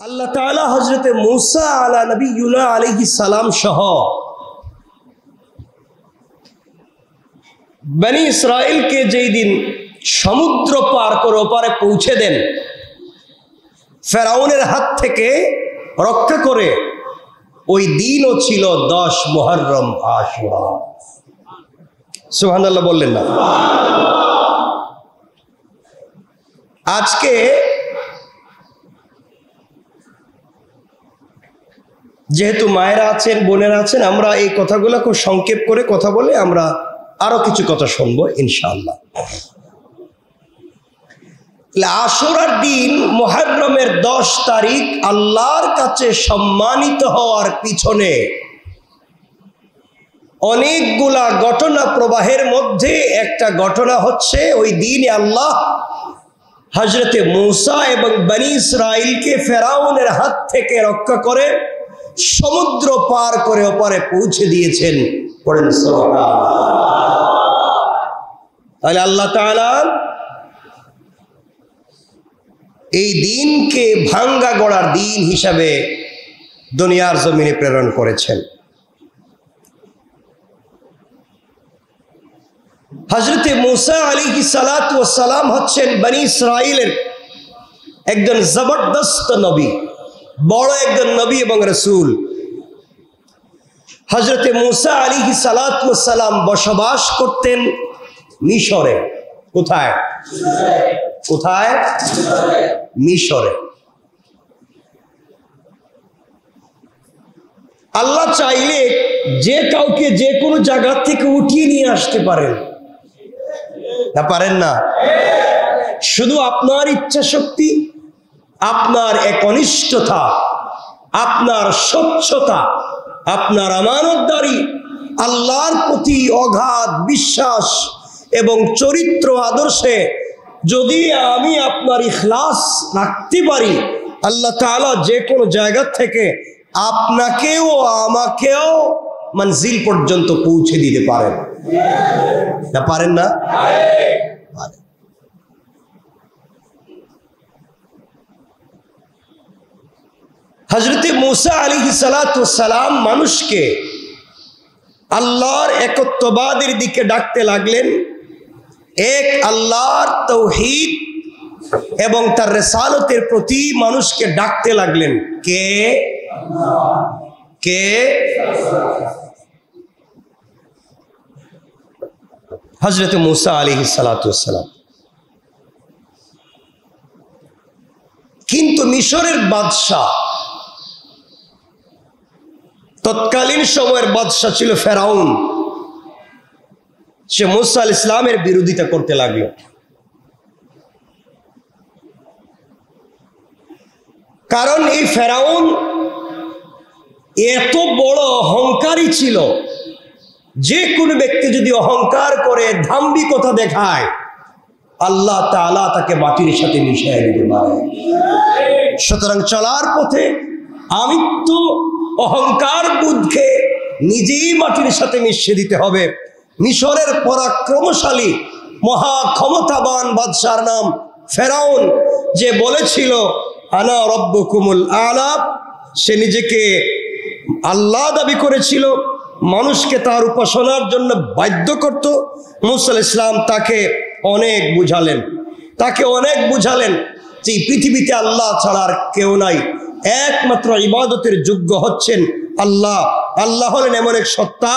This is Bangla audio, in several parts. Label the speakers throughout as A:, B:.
A: আল্লাহ তাআলা হযরতে মূসা আলা নবিয়্যুনা আলাইহিস সালাম সহ বনি ইসরাইলকে যেই দিন সমুদ্র পার করে ওপারে পৌঁছে দেন, ফেরাউনের হাত থেকে রক্ষা করে, ওই দিনও ছিল 10 মুহররম আশুরা। সুবহানাল্লাহ বললেন না? আজকে যেহেতু মায়েরা আছেন, বোনেরা আছেন, আমরা এই কথাগুলো খুব সংক্ষেপ করে কথা বলে আমরা আরো কিছু কথা শুনবো ইনশাআল্লাহ। আশুরার দিন মুহররমের 10 তারিখ আল্লাহর কাছে সম্মানিত হওয়ার পিছনে অনেকগুলা ঘটনা প্রবাহের মধ্যে একটা ঘটনা হচ্ছে, ওই দিনে আল্লাহ হযরতে মূসা এবং বনি ইসরাইলকে ফেরাউনের হাত থেকে রক্ষা করে সমুদ্র পার করে ওপারে পৌঁছে দিয়েছেন। পড়েন সুবহানাল্লাহ। তাহলে আল্লাহ তাআলা এই দিনকে ভাঙ্গা গড়ার দিন হিসাবে দুনিয়ার জমিনে প্রেরণ করেছেন। হযরতে মূসা আলাইহিস সালাতু ওয়াস সালাম হচ্ছেন বনি ইসরাইলের একজন জবরদস্ত নবী, বড় একজন নবী এবং রাসূল। হযরতে মূসা আলাইহিস সালাতু ওয়াস সালাম বসবাস করতেন মিশরে। কোথায়? কোথায়? মিশরে। আল্লাহ চাইলে যে কাউকে যে কোনো জায়গা থেকে উঠিয়ে নিয়ে আসতে পারেন, না পারেন না? শুধু আপনার ইচ্ছা শক্তি, আপনার একনিষ্ঠতা, আপনার স্বচ্ছতা, আপনার আমানতদারি, আল্লাহর প্রতি অগাধ বিশ্বাস এবং চরিত্র আদর্শে যদি আমি আপনার ইখলাস রাখতে পারি, আল্লাহ তাআলা যে কোনো জায়গা থেকে আপনাকেও আমাকেও মঞ্জিল পর্যন্ত পৌঁছে দিতে পারেন, না পারেন না? হযরতে মূসা আলাইহিস সালাতু ওয়াস সালাম মানুষকে আল্লাহর একত্ববাদের দিকে ডাকতে লাগলেন, এক আল্লাহর তাওহীদ এবং তার রিসালতের প্রতি মানুষকে ডাকতে লাগলেন। কে? কে? হযরতে মূসা আলাইহিস সালাতু ওয়াস সালাম। কিন্তু মিশরের বাদশা, তৎকালীন সময়ের বাদশা ছিল ফেরাউন, সে মূসা আলাইহিস সালামের বিরোধিতা করতে লাগলো। কারণ এই ফেরাউন এত বড় অহংকারী ছিল, যে কোনো ব্যক্তি যদি অহংকার করে, দাম্ভিকতা দেখায়, আল্লাহ তাআলা তাকে মাটির সাথে মিশিয়ে দিতে পারে। সুতরাং চলার পথে আমিত্ব অহংকার বুদ্ধকে নিজেই মাটির সাথে মিশিয়ে দিতে হবে। মিশরের পরাক্রমশালী মহা ক্ষমতাবান বাদশার নাম ফেরাউন, যে বলেছিল আনা রব্বুকুমুল আলা, সে নিজেকে আল্লাহ দাবি করেছিল, মানুষকে তার উপাসনার জন্য বাধ্য করত। মূসা আলাইহিস সালাম তাকে অনেক বুঝালেন যে পৃথিবীতে আল্লাহ ছাড়া আর কেউ নাই, একমাত্র ইবাদতের যোগ্য হচ্ছেন আল্লাহ। আল্লাহ হলেন এমন এক সত্তা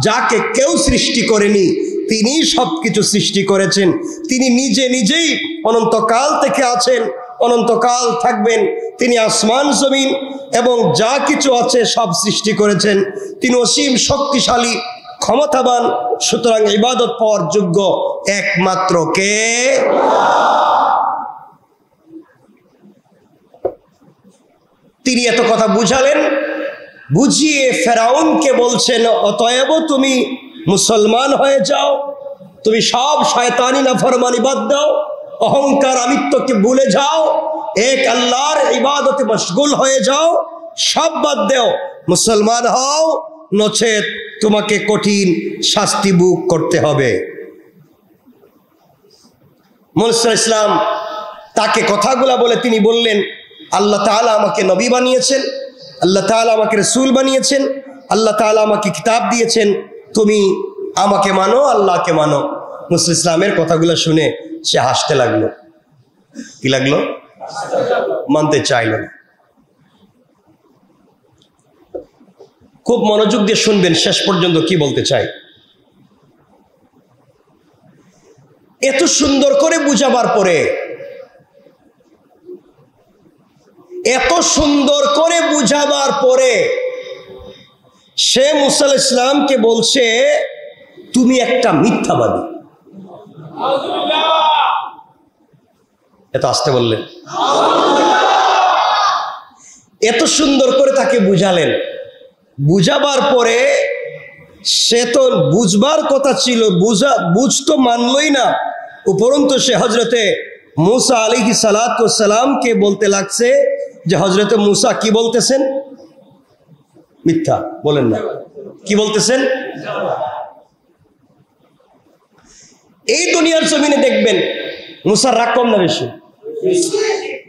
A: যাকে কেউ সৃষ্টি করেনি, তিনি সবকিছু সৃষ্টি করেছেন। তিনি নিজেই অনন্তকাল থেকে আছেন, অনন্তকাল থাকবেন। তিনি আসমান জমিন এবং যা কিছু আছে সব সৃষ্টি করেছেন। তিনি অসীম শক্তিশালী, ক্ষমতাবান। সুতরাং ইবাদত পাওয়ার যোগ্য একমাত্র কে? তিনি এত কথা বুঝালেন, বুঝিয়ে ফেরাউনকে বলছেন, অতএব তুমি মুসলমান হয়ে যাও, তুমি সব শয়তানি নাফরমানি বাদ দাও, অহংকার আমিত্বকে ভুলে যাও, এক আল্লাহর ইবাদতে মশগুল হয়ে যাও, সব বাদ দাও, মুসলমান হও, নচেত তোমাকে কঠিন শাস্তি ভোগ করতে হবে। মূসা আলাইহিস সালাম তাকে কথাগুলা বলে তিনি বললেন, আল্লাহ তাআলা আমাকে নবী বানিয়েছেন, আল্লাহ তাআলা আমাকে রাসূল বানিয়েছেন, আল্লাহ তাআলা আমাকে কিতাব দিয়েছেন, তুমি আমাকে মানো, আল্লাহকে মানো। মুসা ইসলামের কথাগুলো শুনে সে হাসতে লাগলো। কি লাগলো? মানতে চাইল না। খুব মনোযোগ দিয়ে শুনবেন শেষ পর্যন্ত কি বলতে চাই। এত সুন্দর করে বুঝাবার পরে, এত সুন্দর করে বুঝাবার পরে সে মুসা আলাইহিস সালামকে বলছে তুমি একটা মিথ্যাবাদী। এত আসতে বললেন, এত সুন্দর করে তাকে বুঝালেন। বুঝাবার পরে সে তো বুঝবার কথা ছিল, বুঝতো মানলই না, উপরন্তু সে হজরতে মুসা আলাইহিস সালাতু ওয়াস সালামকে বলতে লাগছে যে হজরতে মুসা কি বলতেছেন? মিথ্যা বলেন না, কি বলতেছেন? এই দুনিয়ার জমিনে দেখবেন মুসার রাগ কম না বেশি?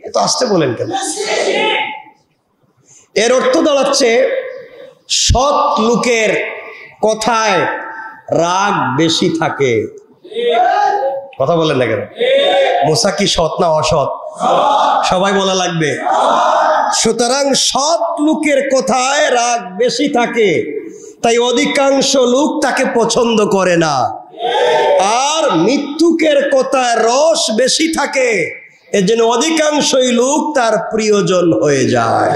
A: এত আসতে বলেন কেন? এর অর্থ দাঁড়াচ্ছে সৎ লোকের কথায় রাগ বেশি থাকে। কথা বলেন না কেন? মুসা কি সৎ না অসৎ? সবাই বলা লাগবে। সুতরাং সৎ লোকের কথায় রাগ বেশি থাকে, তাই অধিকাংশ লোক তাকে পছন্দ করে না। আর মিথ্যুকের কথায় রস বেশি থাকে, এজন্য অধিকাংশই লোক তার প্রিয়জন হয়ে যায়।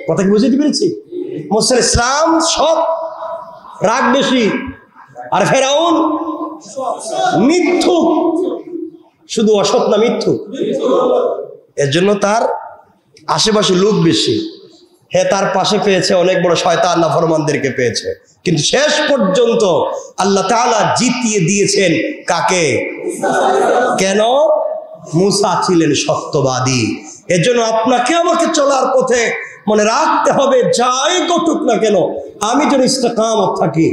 A: কথা কি বুঝতে পেরেছি? মুসা আলাইহিস সালাম সৎ, রাগ বেশি, আর ফেরাউন মিথ্যুক, শুধু অসৎ না মিথ্যুক। এর জন্য তার আশেপাশে লোক বেশি। হ্যাঁ, তার পাশে পেয়েছে অনেক বড় শয়তান নাফরমানদেরকে পেয়েছে, কিন্তু শেষ পর্যন্ত আল্লাহ তাআলা জিতিয়ে দিয়েছেন কাকে? কেন? মুসা ছিলেন সত্যবাদী। এজন্য আপনাকে আমাকে চলার পথে মনে রাখতে হবে, যাই ঘটুক না কেন আমি যেন ইস্তেকামত থাকি।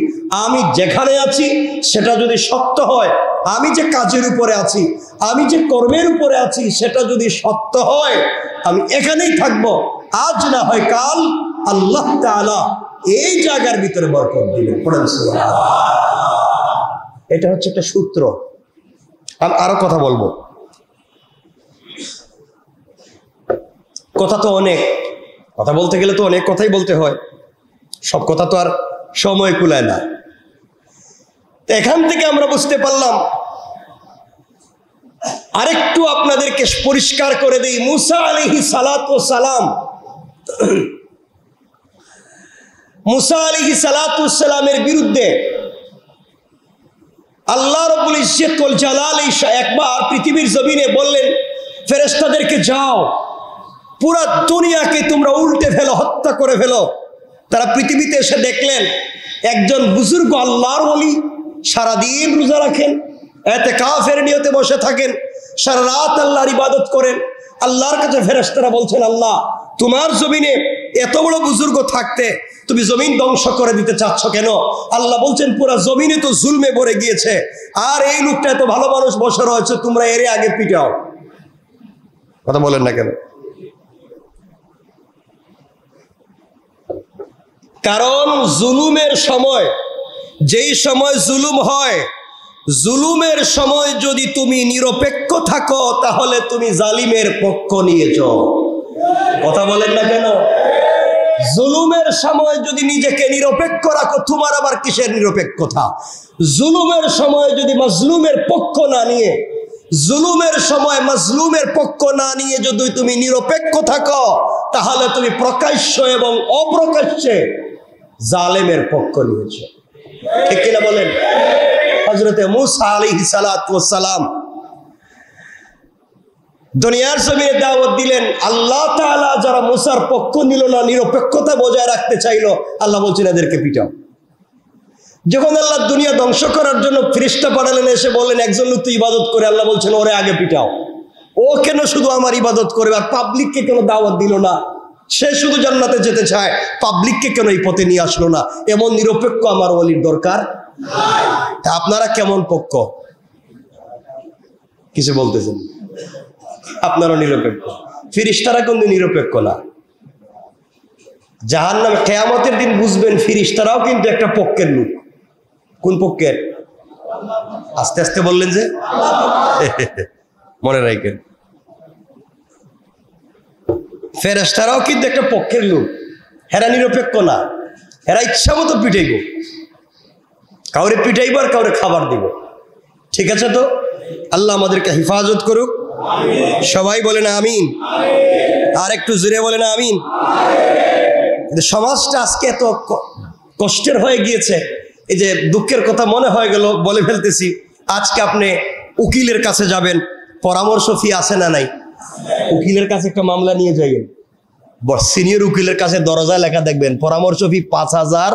A: আমি যেখানে আছি সেটা যদি সত্য হয়, আমি যে কাজের উপরে আছি, আমি যে কর্মের উপরে আছি সেটা যদি সত্য হয়, আমি এখানেই থাকবো। আজ না হয় কাল আল্লাহ তাআলা এই জায়গার ভিতরে বরকত দিবেন। পড়েন সুবহানাল্লাহ। এটা হচ্ছে একটা সূত্র। আমি আরো কথা বলবো, কথা তো অনেক, কথা বলতে গেলে তো অনেক কথাই বলতে হয়, সব কথা তো আর সময় কুলায় না। এখান থেকে আমরা বুঝতে পারলাম, আরেকটু আপনাদেরকে পরিষ্কার করে দেই। মুসা আলাইহিস সালাতু ওয়াস সালাম, মুসা আলাইহিস সালাতু ওয়াস সালামের বিরুদ্ধে আল্লাহ রাব্বুল ইজ্জত ওয়াল জালাল একবার পৃথিবীর জমিনে বললেন ফেরেশতাদেরকে, যাও পুরা দুনিয়াকে তোমরা উল্টে ফেলো, হত্যা করে ফেলো। তারা পৃথিবীতে এসে দেখলেন একজন বুজুর্গ আল্লাহর ওলি সারাদিন রোজা রাখেন, ইতিকাফের নিয়তে বসে থাকেন, সারা রাত আল্লাহর ইবাদত করেন। আল্লাহর কাছে ফেরেশতারা বলছেন, আল্লাহ তোমার জমিনে এত বড় বুজুর্গ থাকতে তুমি জমিন ধ্বংস করে দিতে চাচ্ছ কেন? আল্লাহ বলছেন, পুরা জমিনে তো জুলমে ভরে গিয়েছে, আর এই লোকটা এত ভালো মানুষ বসে রয়েছে, তোমরা এর আগে পিটাও। কথা বলেন না কেন? কারণ জুলুমের সময়, যেই সময় জুলুম হয়, জুলুমের সময় যদি তুমি নিরপেক্ষ থাকো তাহলে তুমি জালিমের পক্ষ নিয়েছ। কথা বলেন না কেন? জুলুমের সময় যদি নিজেকে নিরপেক্ষ রাখো, তোমার আবার কিসের নিরপেক্ষতা? জুলুমের সময় যদি মাজলুমের পক্ষ না নিয়ে, জুলুমের সময় মাজলুমের পক্ষ না নিয়ে যদি তুমি নিরপেক্ষ থাকো, তাহলে তুমি প্রকাশ্য এবং অপ্রকাশ্যে জালেমের পক্ষ নিয়েছো। ঠিক কিনা বলেন? হযরতে মুসা আলাইহিস সালাতু ওয়াস সালাম দুনিয়ার জমিনে দাওয়াত দিলেন। আল্লাহ তাআলা যারা মুসার পক্ষ নিল না, নিরপেক্ষতা বজায় রাখতে চাইলো, আল্লাহ বলছেন এদেরকে পিটাও। যখন আল্লাহ দুনিয়া ধ্বংস করার জন্য ফেরেশতা পাঠালেন, এসে বললেন একজন লোক তো ইবাদত করে, আল্লাহ বলছেন ওরে আগে পিটাও। ও কেন শুধু আমার ইবাদত করবে, আর পাবলিককে কেন দাওয়াত দিল না? সে শুধু জান্নাতে যেতে চায়, পাবলিককে কেন এই পথে নিয়ে আসলো না? এমন নিরপেক্ষ আমার ওলির দরকার। আপনারা কেমন পক্ষ? কিছু বলতেছেন? আপনারা নিরপেক্ষ। ফিরিস্তারা কিন্তু নিরপেক্ষ না। জাহান্নামে কিয়ামতের দিন বুঝবেন ফিরিস্তারাও কিন্তু একটা পক্ষের লোক। কোন পক্ষের? আস্তে আস্তে বললেন যে মনে রাখেন, ফেরেশতারাও কিন্তু একটা পক্ষের লোক। হেরা নিরপেক্ষ না, হেরা ইচ্ছা মতো পিটাইব, কাউরে পিটাইব আর কাউরে খাবার দিব। ঠিক আছে তো? আল্লাহ আমাদেরকে হেফাজত করুক। সবাই বলেন আমিন। আর একটু জোরে বলেন আমিন। সমাজটা আজকে এত কষ্টের হয়ে গিয়েছে, এই যে দুঃখের কথা মনে হয়ে গেল বলে ফেলতেছি। আজকে আপনি উকিলের কাছে যাবেন, পরামর্শ ফি আছে না নাই? উকিলের কাছে একটা মামলা নিয়ে যাইবেন, সিনিয়র উকিলের কাছে দরজায় লেখা দেখবেন পরামর্শ ফি 5,000,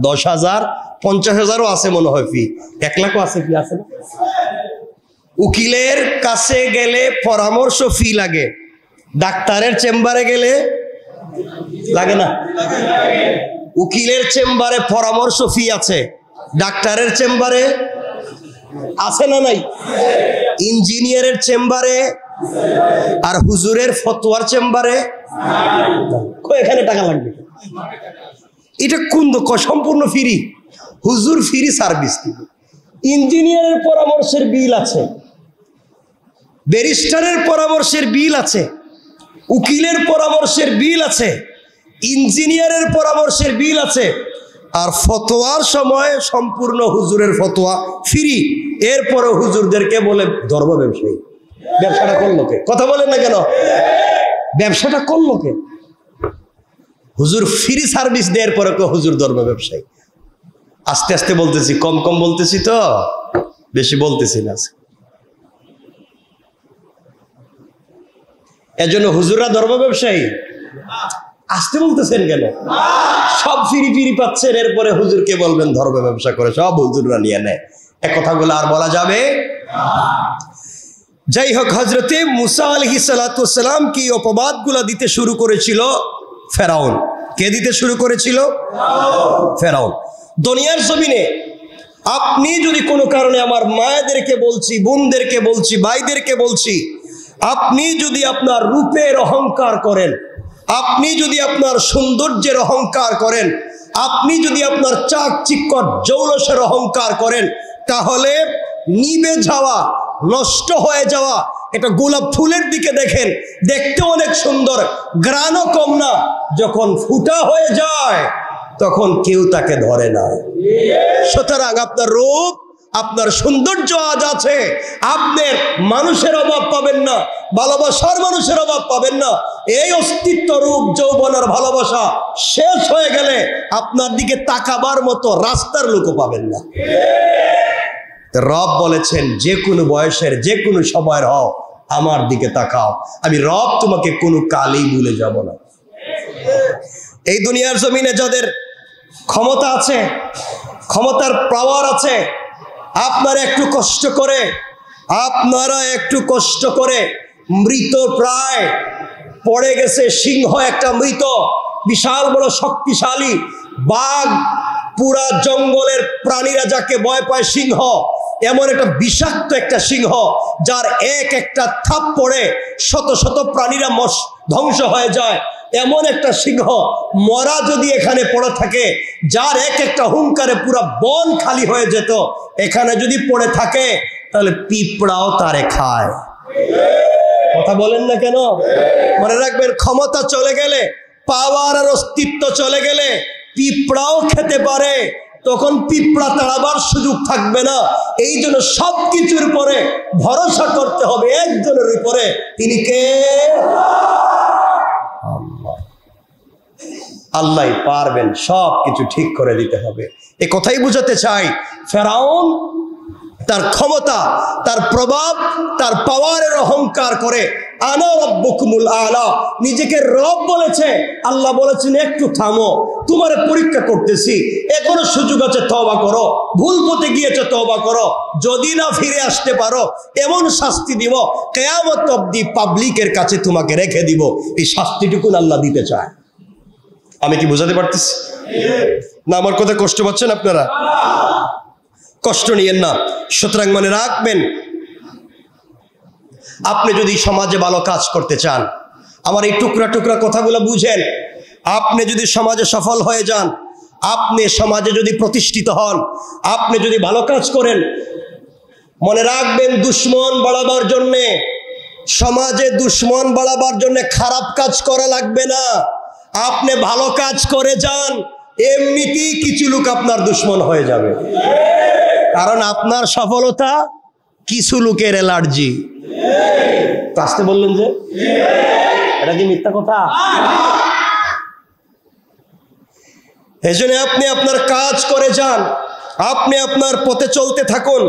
A: 10,000, 50,000ও আছে মনে হয় ফি, 1 লাখও আছে। ফি আছে না? উকিলের কাছে গেলে পরামর্শ ফি লাগে, ডাক্তারের চেম্বারে গেলে লাগে না? উকিলের চেম্বারে পরামর্শ ফি আছে, ডাক্তারের চেম্বারে আছে না নাই? ইঞ্জিনিয়ারের চেম্বারে আর হুজুরের ফতোয়ার চেম্বারে এখানে টাকা লাগবে। এটা কোন সম্পূর্ণ ফ্রি, হুজুর ফ্রি সার্ভিস দিবে। ইঞ্জিনিয়ারের পরামর্শের বিল আছে, ব্যারিস্টারের পরামর্শের বিল আছে, উকিলের পরামর্শের বিল আছে, ইঞ্জিনিয়ারের পরামর্শের বিল আছে, আর ফতোয়ার সময় সম্পূর্ণ হুজুরের ফতোয়া ফ্রি। এরপরে হুজুরদেরকে বলে ধর্ম ব্যবসায়ী। ব্যবসাটা করলো কে? কথা বলেন না কেন? ব্যবসাটা করলো কে? হুজুর ফ্রি সার্ভিস দেওয়ার পরে হুজুর ধর্ম ব্যবসায়ী। আস্তে আস্তে বলতেছি, কম কম বলতেছি তো, বেশি বলতেছি না। এজন্য হুজুররা ধর্ম ব্যবসায়ী আসতে বলতেছেন কেন? সব ফিরি ফিরি পাচ্ছেন, এরপরে হুজুরকে বলবেন ধর্ম ব্যবসা করে, সব হুজুররা নিয়ে নেয়। এ কথাগুলো আর বলা যাবে? যাই হোক, হযরতে মুসা আলাইহিস সালাতু ওয়াস সালাম কি অপবাদগুলো দিতে শুরু করেছিল ফেরাউন। কে দিতে শুরু করেছিল? ফেরাউন। দুনিয়ার জমিনে আপনি যদি কোনো কারণে, আমার মায়েদেরকে বলছি, বোনদেরকে বলছি, ভাইদেরকে বলছি, আপনি যদি আপনার রূপের অহংকার করেন, আপনি যদি আপনার সৌন্দর্যের অহংকার করেন, আপনি যদি আপনার চাকচিক্য জৌলসের অহংকার করেন, তাহলে নিভে যাওয়া, নষ্ট হয়ে যাওয়া এটা গোলাপ ফুলের দিকে দেখেন, দেখতে অনেক সুন্দর, ঘ্রাণও কম না, যখন ফুটা হয়ে যায় তখন কেউ তাকে ধরে না। সুতরাং আপনার রূপ, আপনার সৌন্দর্য আজ আছে, আপনার মানুষের অভাব পাবেন না, ভালোবাসার মানুষের অভাব পাবেন না। এই অস্তিত্ব, রূপ, যৌবনের ভালোবাসা শেষ হয়ে গেলে আপনার দিকে তাকাবার মতো রাস্তার লোকও পাবেন না। রব বলেছেন, যে কোনো বয়সের, যে কোনো সময়ের হও, আমার দিকে তাকাও, আমি রব তোমাকে কোনো কালেই ভুলে যাব না। এই দুনিয়ার জমিনে যাদের ক্ষমতা আছে, ক্ষমতার পাওয়ার আছে, আপনারা একটু কষ্ট করে মৃত প্রায় পড়ে গেছে সিংহ, একটা মৃত বিশাল বড় শক্তিশালী বাঘ, পুরা জঙ্গলের প্রাণীরা যাকে ভয় পায় সিংহ, এমন একটা বিষাক্ত একটা সিংহ যার একটা থাপ্পড়ে শত শত প্রাণীরা ধ্বংস হয়ে যায়, এমন একটা সিংহ মরা যদি এখানে পড়ে থাকে, যার একটা হুঙ্কারে পুরা বন খালি হয়ে যেত, এখানে যদি পড়ে থাকে তাহলে পিঁপড়াও তারে খায়। কথা বলেন না কেন? মনে রাখবেন, ক্ষমতা চলে গেলে, পাওয়ার আর অস্তিত্ব চলে গেলে পিঁপড়াও খেতে পারে, তখন পিঁপড়া তাড়াবার সুযোগ থাকবে না। এই জন্য সবকিছুর পরে ভরসা করতে হবে একজনের উপরে, তিনি কে? আল্লাহ পারবেন সব কিছু ঠিক করে দিতে হবে। এ কথাই বুঝাতে চাই, ফেরাউন তার ক্ষমতা, তার প্রভাব, তার পাওয়ারের অহংকার করে আনা রাব্বুকুমুল আলা, নিজেকে রব বলেছে। আল্লাহ বলেছেন, একটু থামো, তোমারে পরীক্ষা করতেছি, এখনো সুযোগ আছে, তওবা করো, ভুল পথে গিয়েছে তওবা করো, যদি না ফিরে আসতে পারো এমন শাস্তি দিব, কিয়ামত অবধি পাবলিকের কাছে তোমাকে রেখে দিব। এই শাস্তিটুকুন আল্লাহ দিতে চায়। আমি কি বোঝাতে পারতেছি না? আমার কথা কষ্ট পাচ্ছেন আপনারা? কষ্ট নিয়েন না। সুতরাং মনে রাখবেন, আপনি যদি সমাজে ভালো কাজ করতে চান, আমার এই টুকরা টুকরা কথাগুলো বুঝেন। আপনি যদি সমাজে সফল হয়ে যান, আপনি সমাজে যদি প্রতিষ্ঠিত হন, আপনি যদি ভালো কাজ করেন, মনে রাখবেন দুশ্মন বাড়াবার জন্যে, সমাজে দুশ্মন বাড়াবার জন্য খারাপ কাজ করা লাগবে না। আপনি ভালো কাজ করে যান, এমনিতেই কিছু লোক আপনার দুশ্মন হয়ে যাবে। কারণ আপনার সফলতা কিছু লোকের অ্যালার্জি। আসতে বললেন যে এটা কি মিথ্যা কথা? এজন্য আপনি আপনার কাজ করে যান, আপনি আপনার পথে চলতে থাকুন,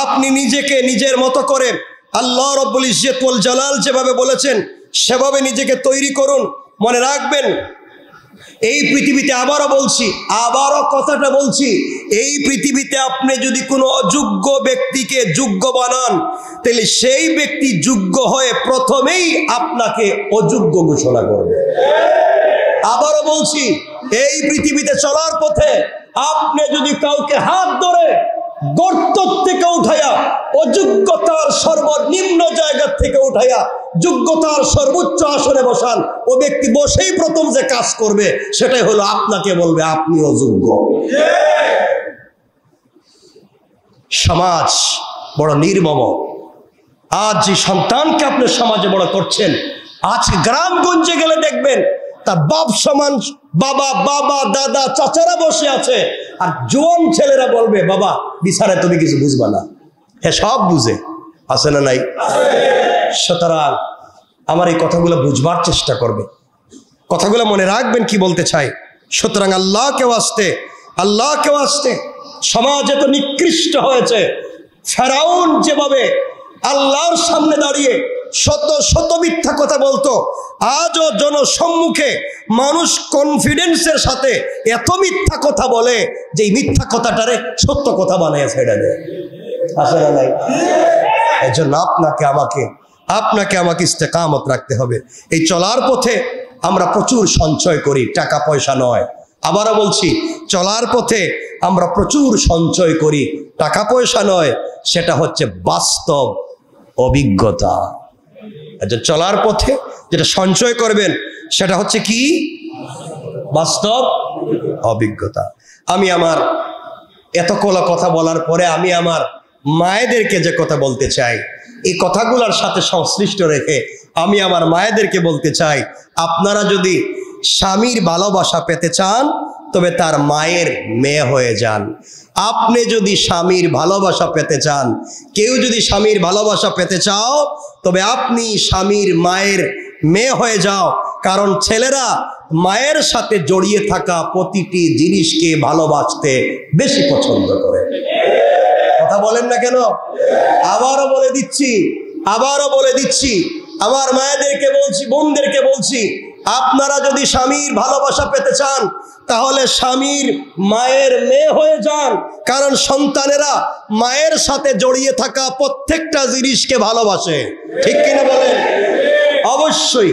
A: আপনি নিজেকে নিজের মতো করে আল্লাহ রব্বুল ইজ্জত ওয়াল জালাল যেভাবে বলেছেন সেভাবে নিজেকে তৈরি করুন। মনে রাখবেন এই পৃথিবীতে, আবারও বলছি, আবারও কথাটা বলছি, এই পৃথিবীতে আপনি যদি কোনো অযোগ্য ব্যক্তিকে যোগ্য বানান, তাহলে সেই ব্যক্তি যোগ্য হয়ে প্রথমেই আপনাকে অযোগ্য ঘোষণা করবে। আবারও বলছি, এই পৃথিবীতে চলার পথে আপনি যদি কাউকে হাত ধরে গর্ত থেকে উঠাইয়া, অযোগ্যতার সর্বনিম্ন জায়গা থেকে উঠাইয়া যোগ্যতার সর্বোচ্চ আসনে বসান, ও ব্যক্তি বসেই প্রথম যে কাজ করবে সেটাই হলো আপনাকে বলবে আপনি অযোগ্য। সমাজ বড় নির্মম। আজ যে সন্তানকে আপনি সমাজে বড় করছেন, আজ গ্রামগঞ্জে গেলে দেখবেন তার বাপ সমান বাবা, বাবা, দাদা, চাচারা বসে আছে, আর জোয়ান ছেলেরা বলবে বাবা বিচারে তুমি কিছু বুঝবা না। হ্যাঁ, সব বুঝে, আছে না নাই? সুতরাং আমার এই কথাগুলো বুঝবার চেষ্টা করবে, কথাগুলো মনে রাখবেন কি বলতে চাই। সুতরাং আল্লাহকে ওয়াস্তে সমাজ এত নিকৃষ্ট হয়েছে। ফেরাউন যেভাবে আল্লাহর সামনে দাঁড়িয়ে শত শত মিথ্যা কথা বলতো, আজও জনসম্মুখে মানুষ কনফিডেন্সের সাথে এত মিথ্যা কথা বলে যে এই মিথ্যা কথাটারে সত্য কথা বানিয়ে ছেড়ে দেয়। আছে না নাই? এই জন্য আপনাকে আমাকে ইস্তেকামত রাখতে হবে। এই চলার পথে আমরা প্রচুর সঞ্চয় করি, টাকা পয়সা নয়। আবারও বলছি, চলার পথে আমরা প্রচুর সঞ্চয় করি, টাকা পয়সা নয়, সেটা হচ্ছে বাস্তব অভিজ্ঞতা। চলার পথে যেটা সঞ্চয় করবেন সেটা হচ্ছে কি? বাস্তব অভিজ্ঞতা। আমি আমার এতগুলো কথা বলার পরে আমি আমার মায়েদেরকে যে কথা বলতে চাই, এই কথাগুলোর সাথে সংশ্লিষ্ট রেখে আমি আমার মায়েদেরকে বলতে চাই, আপনারা যদি স্বামীর ভালোবাসা পেতে চান তবে তার মায়ের মেয়ে হয়ে যান। আপনি যদি স্বামীর ভালোবাসা পেতে চান, কেউ যদি স্বামীর ভালোবাসা পেতে চাও, তবে আপনি স্বামীর মায়ের মেয়ে হয়ে যাও। কারণ ছেলেরা মায়ের সাথে জড়িয়ে থাকা প্রতিটি জিনিসকে ভালোবাসতে বেশি পছন্দ করে। কথা বলেন না কেন? আবারও বলে দিচ্ছি, আমার মায়েদেরকে বলছি, বোনদেরকে বলছি, আপনারা যদি স্বামীর ভালোবাসা পেতে চান তাহলে স্বামীর মায়ের মেয়ে হয়ে যান। কারণ সন্তানেরা মায়ের সাথে জড়িয়ে থাকা প্রত্যেকটা জিনিসকে ভালোবাসে। ঠিক কিনা বলেন? অবশ্যই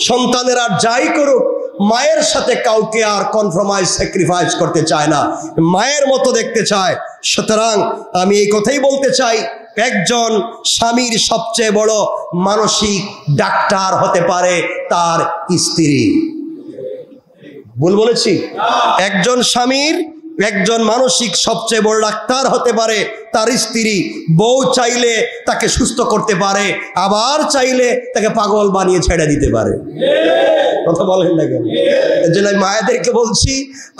A: সন্তানেরা যাই করুক, মায়ের সাথে কাউকে আর কম্প্রোমাইজ, স্যাক্রিফাইস করতে চায় না, মায়ের মতো দেখতে চায়। সুতরাং আমি এই কথাই বলতে চাই, একজন স্বামীর সবচেয়ে বড় মানসিক ডাক্তার হতে পারে তার স্ত্রী। ভুল বলেছি? একজন মানসিক সবচেয়ে বড় ডাক্তার হতে পারে তার স্ত্রী। বউ চাইলে তাকে সুস্থ করতে পারে, আবার চাইলে তাকে পাগল বানিয়ে ছেড়ে দিতে পারে। কথা বলেন না কেন? এর জন্য আমি মায়েদেরকে বলছি,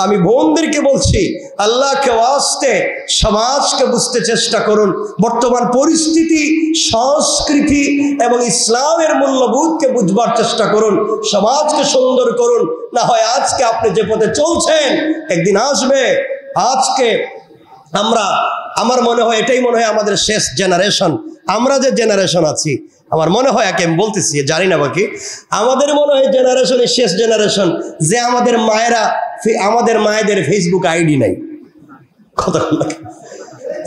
A: আমি বোনদেরকে বলছি, আল্লাহকে ওয়াস্তে সমাজকে বুঝতে চেষ্টা করুন। বর্তমান পরিস্থিতি, সংস্কৃতি এবং ইসলামের মূল্যবোধকে বুঝবার চেষ্টা করুন। সমাজকে সুন্দর করুন। না হয় আজকে আপনি যে পথে চলছেন একদিন আসবে, আজকে আমার মনে হয় এটাই মনে হয় আমাদের শেষ জেনারেশন। আমরা যে জেনারেশন আছি, আমার মনে হয়, আমি বলতেছি জানি না বাকি, আমাদের মনে হয় জেনারেশনের শেষ জেনারেশন যে আমাদের মায়েদের ফেসবুক আইডি নাই। কথা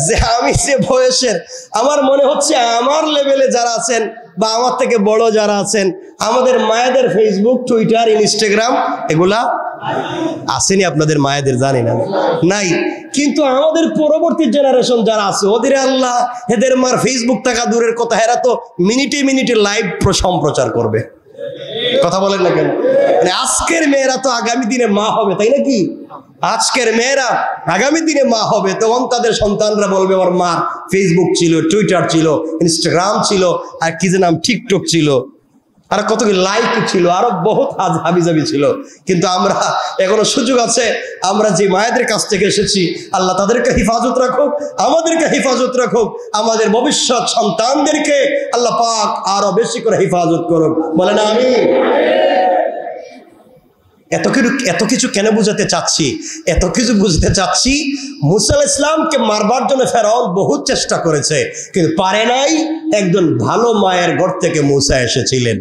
A: যে আমি যে বয়সের, আমার মনে হচ্ছে আমার লেভেলে যারা আছেন বা আমার থেকে বড় যারা আছেন, আমাদের মায়েদের ফেসবুক, টুইটার, ইনস্টাগ্রাম এগুলা আসেনি। আপনাদের মায়েদের জানি না, নাই। কিন্তু আমাদের পরবর্তী জেনারেশন যারা আছে, ওদের আল্লাহ এদের মার ফেসবুক থাকা দূরের কথা, এরা তো মিনিটে মিনিটে লাইভ সম্প্রচার করবে। কথা বলেন না কেন? মানে আজকের মেয়েরা তো আগামী দিনে মা হবে, তাই নাকি? আজকের মেয়েরা আগামী দিনে মা হবে, তখন তাদের সন্তানরা বলবে আমার মা ফেসবুক ছিল, টুইটার ছিল, ইনস্টাগ্রাম ছিল, আর কি যে নাম টিকটক ছিল, আর কত কি লাইক ছিল, আরো বহুত হাবিজাবি ছিল। কিন্তু আমরা এখনো সুযোগ আছে, আমরা যে মায়েদের কাছ থেকে এসেছি, আল্লাহ তাদেরকে হেফাজত রাখুক, আমাদেরকে হেফাজত রাখুক, আমাদের ভবিষ্যৎ সন্তানদেরকে আল্লাহ পাক আরো বেশি করে হেফাজত করুক। বলেন আমিন। এত কিছু কেন বুঝাতে চাচ্ছি? এত কিছু বুঝতে চাচ্ছি, মুসা আলাইহিস সালামকে মারবার জন্য ফেরাউন বহুত চেষ্টা করেছে, কিন্তু পারে নাই। একজন ভালো মায়ের ঘর থেকে মুসা এসেছিলেন,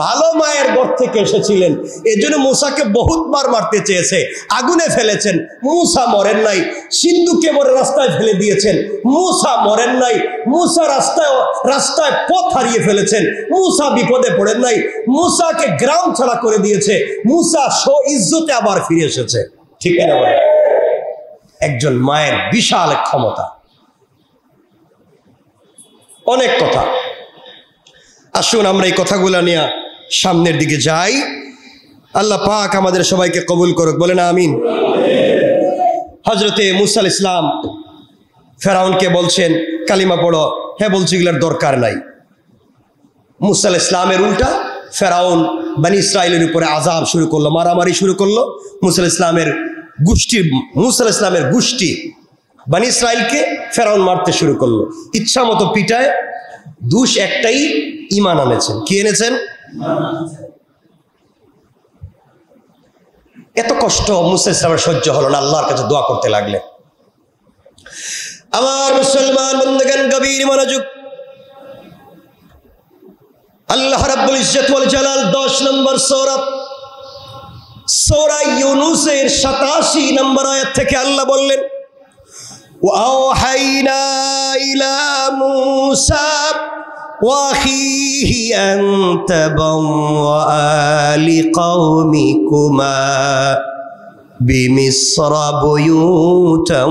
A: ভালো মায়ের ঘর থেকে এসেছিলেন, এজন্য মুসাকে বহুতবার মারতে চেয়েছে, আগুনে ফেলেছেন, মুসা মরেন নাই। সিন্ধুকে মরে রাস্তায় ফেলে দিয়েছেন, মুসা মরেন নাই। মুসা রাস্তায় পথ হারিয়ে ফেলেছেন, মুসা বিপদে পড়েন নাই। মুসাকে গ্রাম ছাড়া করে দিয়েছে, মুসা ইজ্জতে আবার ফিরে এসেছে। ঠিক না? একজন মায়ের বিশাল ক্ষমতা, অনেক কথা। আসুন আমরা এই কথাগুলো নিয়ে সামনের দিকে যাই। আল্লাহ পাক আমাদের সবাইকে কবুল করুক। বলেন আমিন। হযরতে মুসা আলাইহিস সালাম ফেরাউনকে বলছেন কালিমা পড়ো। হ্যাঁ বলছে, এগুলোর দরকার নাই। মুসা আলাইহিস সালামের উল্টা ফেরাউন বনি ইসরাইলের উপরে আযাব শুরু করলো, মারামারি শুরু করলো। মুসা আলাইহিস সালামের গোষ্ঠী বনি ইসরাইলকে ফেরাউন মারতে শুরু করলো, ইচ্ছা মতো পিটায়। দোষ একটাই, ঈমান আনেছেন। কি এনেছেন? এত কষ্ট মুসা আলাইহিস সালামের সহ্য হলো না, আল্লাহর কাছে দোয়া করতে লাগলেন। আমার মুসলমান বন্ধুগণ, গভীর মনোযোগ। আল্লাহ রাব্বুল ইজ্জত ওয়াল জালাল 10 নম্বর সূরা ইউনূসের 87 নম্বর আয়াত থেকে আল্লাহ বললেন, ওয়া আওহাইনা ইলা মূসা ওয়া আখিহি আন তাবাওয়া লিকাওমিকুমা بمصر بيوتا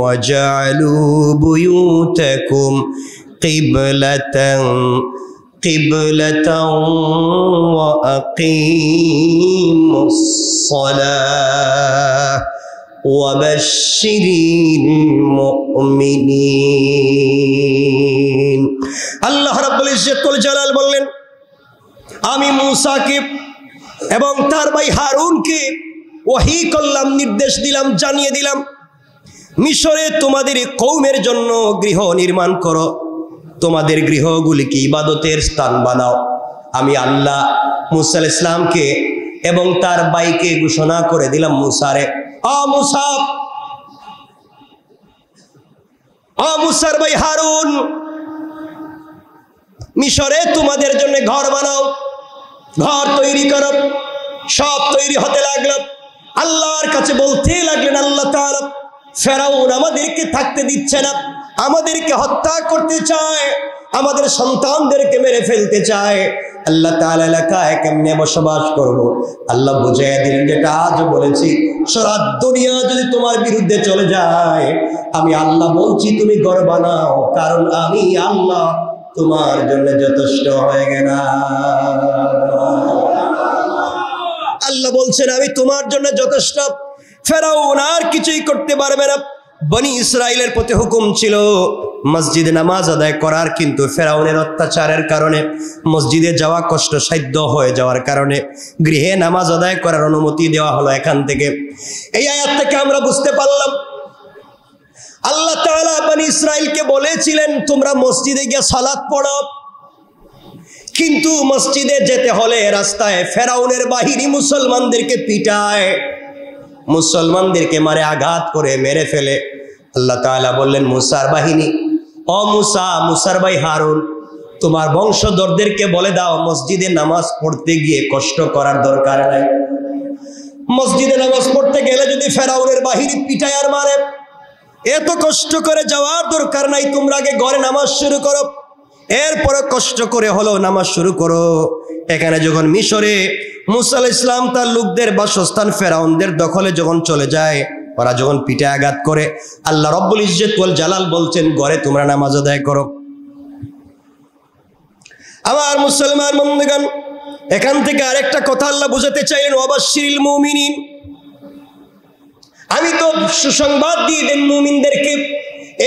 A: وجعلوا بيوتكم قبلة وأقيموا الصلاة وبشر المؤمنين। আল্লাহ রাব্বুল ইজ্জত ওয়াল জালাল বললেন, আমি মূসাকে এবং তার ভাই হারুনকে ওহী করলাম, নির্দেশ দিলাম, জানিয়ে দিলাম, মিশরে তোমাদের কওমের জন্য গৃহ নির্মাণ করো, তোমাদের গৃহগুলিকে ইবাদতের স্থান বানাও। আমি আল্লাহ মূসা আলাইহিস সালামকে এবং তার ভাইকে ঘোষণা করে দিলাম, মুসারে, মুসার ভাই হারুন, মিশরে তোমাদের জন্য ঘর বানাও, ঘর তৈরি করো। সব তৈরি হতে লাগলো। আল্লাহর কাছে বলতে লাগলেন, আল্লাহ তাআলা, ফেরাউন আমাদেরকে থাকতে দিচ্ছে না, আমাদেরকে হত্যা করতে চায়, আমাদের সন্তানদেরকে মেরে ফেলতে চায়। আল্লাহ তাআলা এলাকায় কেমনে বসবাস করব? আল্লাহ বুঝিয়ে দিলেন, যেটা আজ বলেছি, সারা দুনিয়া যদি তোমার বিরুদ্ধে চলে যায়, আমি আল্লাহ বলছি তুমি ঘর বানাও, কারণ আমি আল্লাহ তোমার জন্য যথেষ্ট হয়ে গেলাম। আল্লাহ বলছেন আমি তোমার জন্য যথেষ্ট। ফেরাউন আর কিছুই করতে পারবে না। বনি ইসরাইলের প্রতি হুকুম ছিল মসজিদে নামাজ আদায় করার, কিন্তু ফেরাউনের অত্যাচারের কারণে মসজিদে যাওয়া কষ্টসাধ্য হয়ে যাওয়ার কারণে গৃহে নামাজ আদায় করার অনুমতি দেওয়া হলো। এখান থেকে, এই আয়াত থেকে আমরা বুঝতে পারলাম আল্লাহ তাআলা বনি ইসরাইলকে বলেছিলেন তোমরা মসজিদে গিয়ে সালাত পড়ো, কিন্তু মসজিদে যেতে হলে রাস্তায় ফেরাউনের বাহিনী মুসলমানদেরকে পিটায়, মুসলমানদেরকে মারে, আঘাত করে মেরে ফেলে। আল্লাহ তাআলা বললেন, মুসার বাহিনী, ও মুসা, মুসার ভাই হারুন, তোমার বংশধরদেরকে বলে দাও মসজিদে নামাজ পড়তে গিয়ে কষ্ট করার দরকার নাই। মসজিদে নামাজ পড়তে গেলে যদি ফেরাউনের বাহিনী পিটায় আর মারে, এত কষ্ট করে যাওয়ার দরকার নাই, তোমরা আগে ঘরে নামাজ শুরু করো, এরপরে কষ্ট করে হলো নামাজ শুরু করো। এখানে যখন মিশরে মুসা আলাইহিস সালাম তার লোকদের বাসস্থান ফেরাউনদের দখলে যখন চলে যায়, ওরা যখন পিঠে আঘাত করে, আল্লাহ রব্বুল ইজ্জত ওয়াল জালাল বলছেন ঘরে তোমরা নামাজ আদায় করো। আমার মুসলমান বন্ধুগণ, এখান থেকে আরেকটা কথা আল্লাহ বুঝাতে চাইলেন, ওয়াবাশশিরিল মুমিনিন, আমি তো সুসংবাদ দিয়ে দেন মুমিনদেরকে,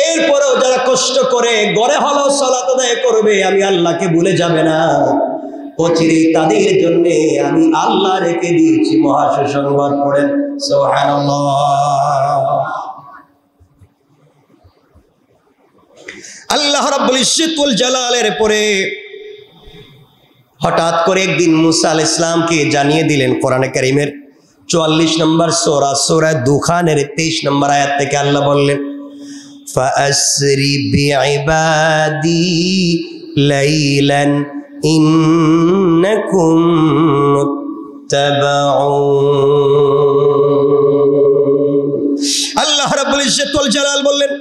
A: এরপরেও যারা কষ্ট করে ঘরে হলো সালাত আদায় করবে, আমি আল্লাহকে ভুলে যাবে না, অচিরেই তাদের জন্য আমি আল্লাহ রেখে দিয়েছি মহা সুসংবাদ। পড়েন সুবহানাল্লাহ। আল্লাহ রাব্বুল ইজ্জত ওয়াল জালালের পরে হঠাৎ করে একদিন মুসা আলাইহিস সালামকে জানিয়ে দিলেন, কোরআনে কারীমের 44 নম্বর সূরা, সূরা দুখানের 23 নম্বর আয়াত থেকে আল্লাহ বললেন, ফাআসরি বিইবাদি লাইলান ইন্নাকুম মুত্তাবাউন। আল্লাহ রাব্বুল ইজ্জত ওয়াল জালাল বললেন,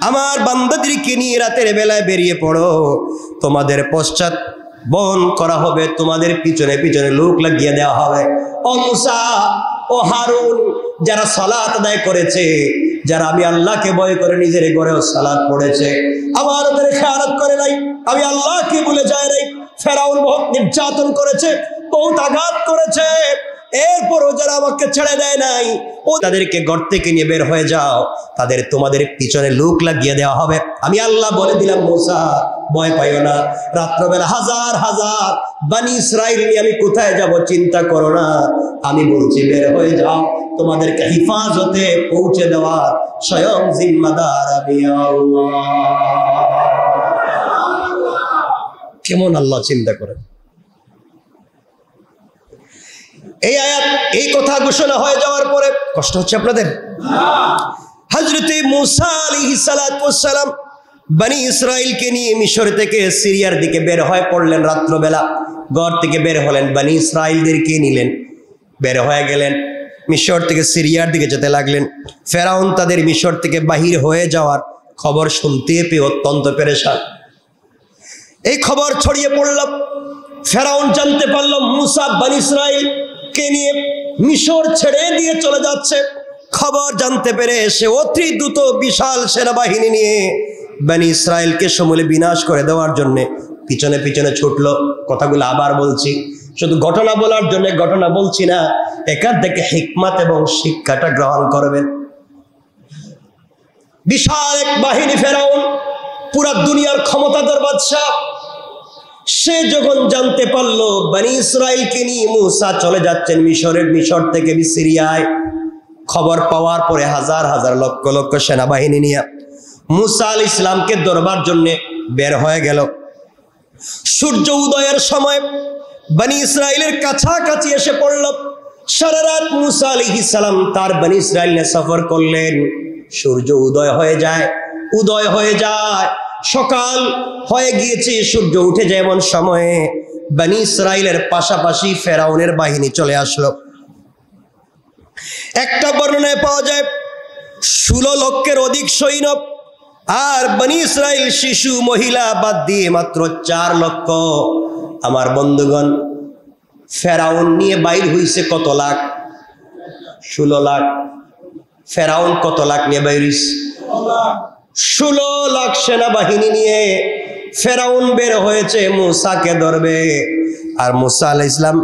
A: আমার বান্দাদেরকে নিয়ে রাতের বেলায় বেরিয়ে পড়ো, তোমাদের পশ্চাৎ বহন করা হবে, তোমাদের পিছনে পিছনে লোক লাগিয়ে দেওয়া হবে। ও মুসা, ও হারুন, যারা সালাত আদায় করেছে, যারা আমি আল্লাহকে ভয় করে নিজের ঘরেও সালাত পড়েছে, আমার ওদের খেয়ালত করে নাই, আমি আল্লাহকে ভুলে যায় নাই, ফেরাউন বহুত নির্যাতন করেছে, বহুত আঘাত করেছে, এরপরও যারা আমাকে ছেড়ে দেয় নাই, ও তাদেরকে ঘর থেকে নিয়ে বের হয়ে যাও, তাদের তোমাদের পিছনে লোক লাগিয়ে দেওয়া হবে। আমি আল্লাহ বলে দিলাম, মুসা ভয় পাইও না, রাত্রবেলা হাজার হাজার বনি ইসরাইল নিয়ে আমি কোথায় যাব চিন্তা করো না, আমি বলছি বের হয়ে যাও, তোমাদেরকে হিফাজতে পৌঁছে দেওয়ার স্বয়ং জিম্মাদার আমি আল্লাহ। কেমন আল্লাহ চিন্তা করেন। এই আয়াত, এই কথা ঘোষণা হয়ে যাওয়ার পরে কষ্ট হচ্ছে আপনাদের? হযরতে মুসা আলাইহিস সালাতু ওয়াস সালাম বনি ইসরাইলকে নিয়ে মিশর থেকে সিরিয়ার দিকে বের হয়ে পড়লেন। রাত্রবেলা ঘর থেকে বের হলেন, বনি ইসরাইলদেরকে নিলেন, বের হয়ে গেলেন, মিশর থেকে সিরিয়ার দিকে যেতে লাগলেন। ফেরাউন তাদের মিশর থেকে বাহির হয়ে যাওয়ার খবর শুনতে পেয়ে অত্যন্ত পেরেশান। এই খবর ছড়িয়ে পড়ল, ফেরাউন জানতে পারল মুসা বনি ইসরাইলকে নিয়ে মিশর ছেড়ে দিয়ে চলে যাচ্ছে। খবর জানতে পেরে সে অতি দ্রুত বিশাল সেনাবাহিনী নিয়ে বনি ইসরাইলকে সমূলে বিনাশ করে দেওয়ার জন্য পিছনে পিছনে ছুটলো। কথাগুলো আবার বলছি, শুধু ঘটনা বলার জন্য ঘটনা বলছি না, এখান থেকে হিকমত এবং শিক্ষাটা গ্রহণ করবেন। বিশাল এক বাহিনী, ফেরাউন পুরা দুনিয়ার ক্ষমতাধর বাদশাহ, সে যখন জানতে পারলো বনি ইসরাইলকে নিয়ে মুসা চলে যাচ্ছেন মিশর থেকে সিরিয়ায়, খবর পাওয়ার পরে হাজার হাজার লক্ষ লক্ষ সেনাবাহিনী নিয়ে মুসা আলাইহিস সালামকে ধরবার জন্য বের হয়ে গেল। সূর্য উদয়ের সময় বনি ইসরাইলের কাছাকাছি এসে পড়ল। সারা রাত মুসা আলাইহিস সালাম তার বনি ইসরাইল নিয়ে সফর করলেন। সূর্য উদয় হয়ে যায়, সকাল হয়ে গিয়েছে, সূর্য উঠে যায় এমন সময়ে বনি ইসরাইলের পাশাপাশি ফেরাউনের বাহিনী চলে আসলো। একটা বর্ণনায় পাওয়া যায় 16 লক্ষের অধিক সৈন্য, আর বনি ইসরাইল শিশু মহিলা বাদ দিয়ে মাত্র 4 লক্ষ। আমার বন্ধুগণ, ফেরাউন নিয়ে বাইর হইছে কত লাখ? 16 লাখ। ফেরাউন কত লাখ নিয়ে বাইর হইছে? 16 লাখ সেনাবাহিনী নিয়ে ফেরাউন বের হয়েছে মুসাকে ধরবে। আর মুসা আলাইহিস সালাম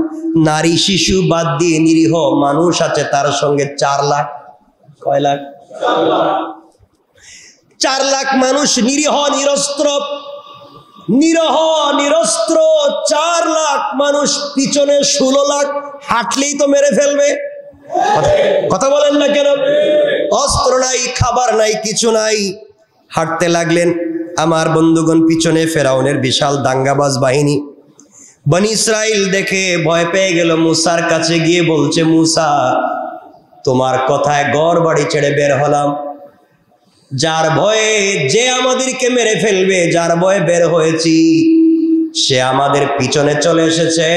A: নারী শিশু বাদ দিয়ে নিরীহ মানুষ আছে তার সঙ্গে 4 লাখ। কয় লাখ? 4 লাখ মানুষ, নিরীহ নিরস্ত্র 4 লাখ মানুষ, পিছনে 16 লাখ, হাঁটলেই তো মেরে ফেলবে। কথা বলেন না কেন? অস্ত্র নাই, খাবার নাই, কিছু নাই, হাঁটতে লাগলেন। আমার বন্ধুগণ, পিছনে ফেরাউনের বিশাল দাঙ্গাবাজ বাহিনী। বনি ইসরাইল দেখে ভয় পেয়ে গেল, মুসার কাছে গিয়ে বলছে, মুসা তোমার কথায় ঘর বাড়ি ছেড়ে বের হলাম, যার ভয়ে যে আমাদেরকে মেরে ফেলবে, যার ভয়ে বের হয়েছি, সে আমাদের পিছনে চলে এসেছে।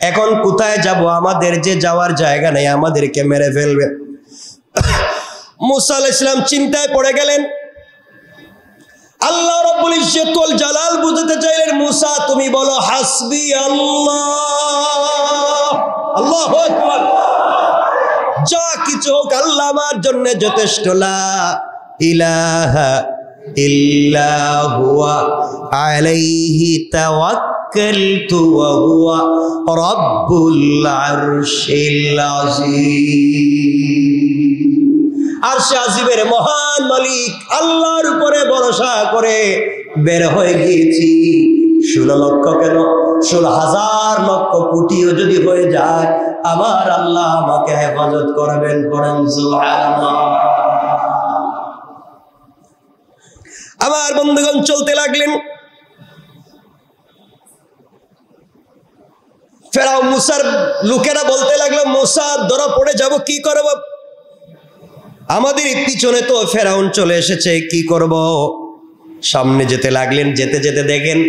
A: এখন কোথায় যাব? আমাদের যে যাওয়ার জায়গা নেই, আমাদেরকে মেরে ফেলবে। মুসা আলাইহিস সালাম চিন্তায় পড়ে গেলেন। আল্লাহ রাব্বুল ইজ্জত ওয়াল জালাল বুঝাতে চাইলেন, মুসা তুমি বলো হাসবি আল্লাহ, আল্লাহু আকবার, যা কিছু হোক আল্লাহ আমার জন্য যথেষ্ট, লা ইলাহা ইল্লা হুয়া আলাইহি তাওয়াক্কাল তাওয়াক্কালতু ওয়া হুয়া রাব্বুল আরশিল আযীম। আরশে আজিমের মহান মালিক আল্লাহর উপরে ভরসা করে বের হয়ে গিয়েছি। 16 লক্ষ কেন 16,000 লক্ষ কোটিও যদি হয়ে যায় আমার আল্লাহ আমাকে হেফাজত করবেন। পড়েন সুবহানাল্লাহ। আমার বন্ধুগণ চলতে লাগলেন। ফেরাউন মুসার লোকেরা বলতে লাগলো, মুসা ধরা পড়ে যাব, কি করব? আমাদের পিছনে তো ফেরাউন চলে এসেছে, কি করব? সামনে যেতে লাগলেন। যেতে যেতে দেখেন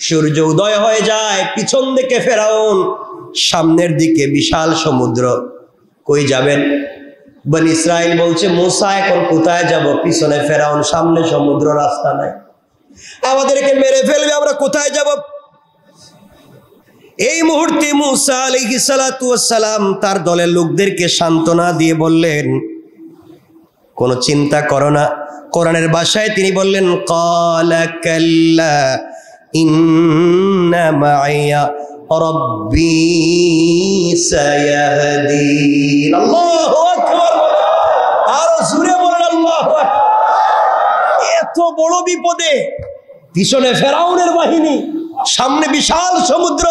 A: সূর্য উদয় হয়ে যায়, পিছন দিকে ফেরাউন, সামনের দিকে বিশাল সমুদ্র। কই যাবেন? বনি ইসরাইল বলছে, মুসা এখন কোথায় যাব? পিছনে ফেরাউন, সামনে সমুদ্র, রাস্তা নাই, আমাদেরকে মেরে ফেলবে, আমরা কোথায় যাব? এই মুহূর্তে মুসা আলাইহিস সালাতু ওয়াস সালাম তার দলের লোকদেরকে সান্ত্বনা দিয়ে বললেন, কোনো চিন্তা করো না। কোরআনের ভাষায় তিনি বললেন, ক্বালা কাল্লা ইন্না মাইয়া রাব্বী সায়াহদিন। আল্লাহু আকবার। আর জোরে বলেন আল্লাহু আকবার। এত বড় বিপদে, পিছনে ফেরাউনের বাহিনী, সামনে বিশাল সমুদ্র,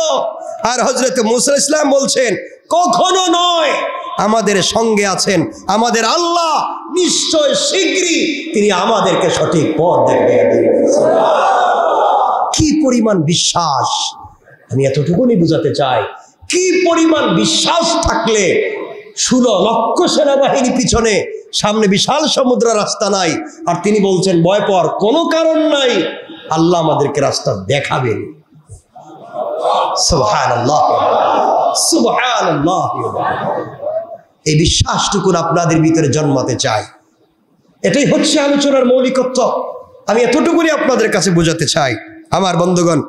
A: আর হযরত মুসা আলাইহিস সালাম বলছেন, কখনো নয়, আমাদের সঙ্গে আছেন আমাদের আল্লাহ, নিশ্চয় শীঘ্রই তিনি আমাদেরকে সঠিক পথ দেখিয়ে দিবেন। কি পরিমাণ বিশ্বাস! আমি এতটুকুনি বুঝাতে চাই, কি পরিমাণ বিশ্বাস থাকলে 16 লক্ষ সেনাবাহিনী পিছনে, সামনে বিশাল সমুদ্র, রাস্তা নাই, আর তিনি বলছেন ভয় পাওয়ার কোনো কারণ নাই, আল্লাহ আমাদেরকে রাস্তা দেখাবেন। সুবহানাল্লাহ, সুবহানাল্লাহ। এই বিশ্বাসটুকু আপনাদের ভিতরে জন্মাতে চাই। এটাই হচ্ছে আলোচনার মৌলিকত্ব। আমি এতটুকুনি আপনাদের কাছে বোঝাতে চাই। আমার বন্ধুগণ,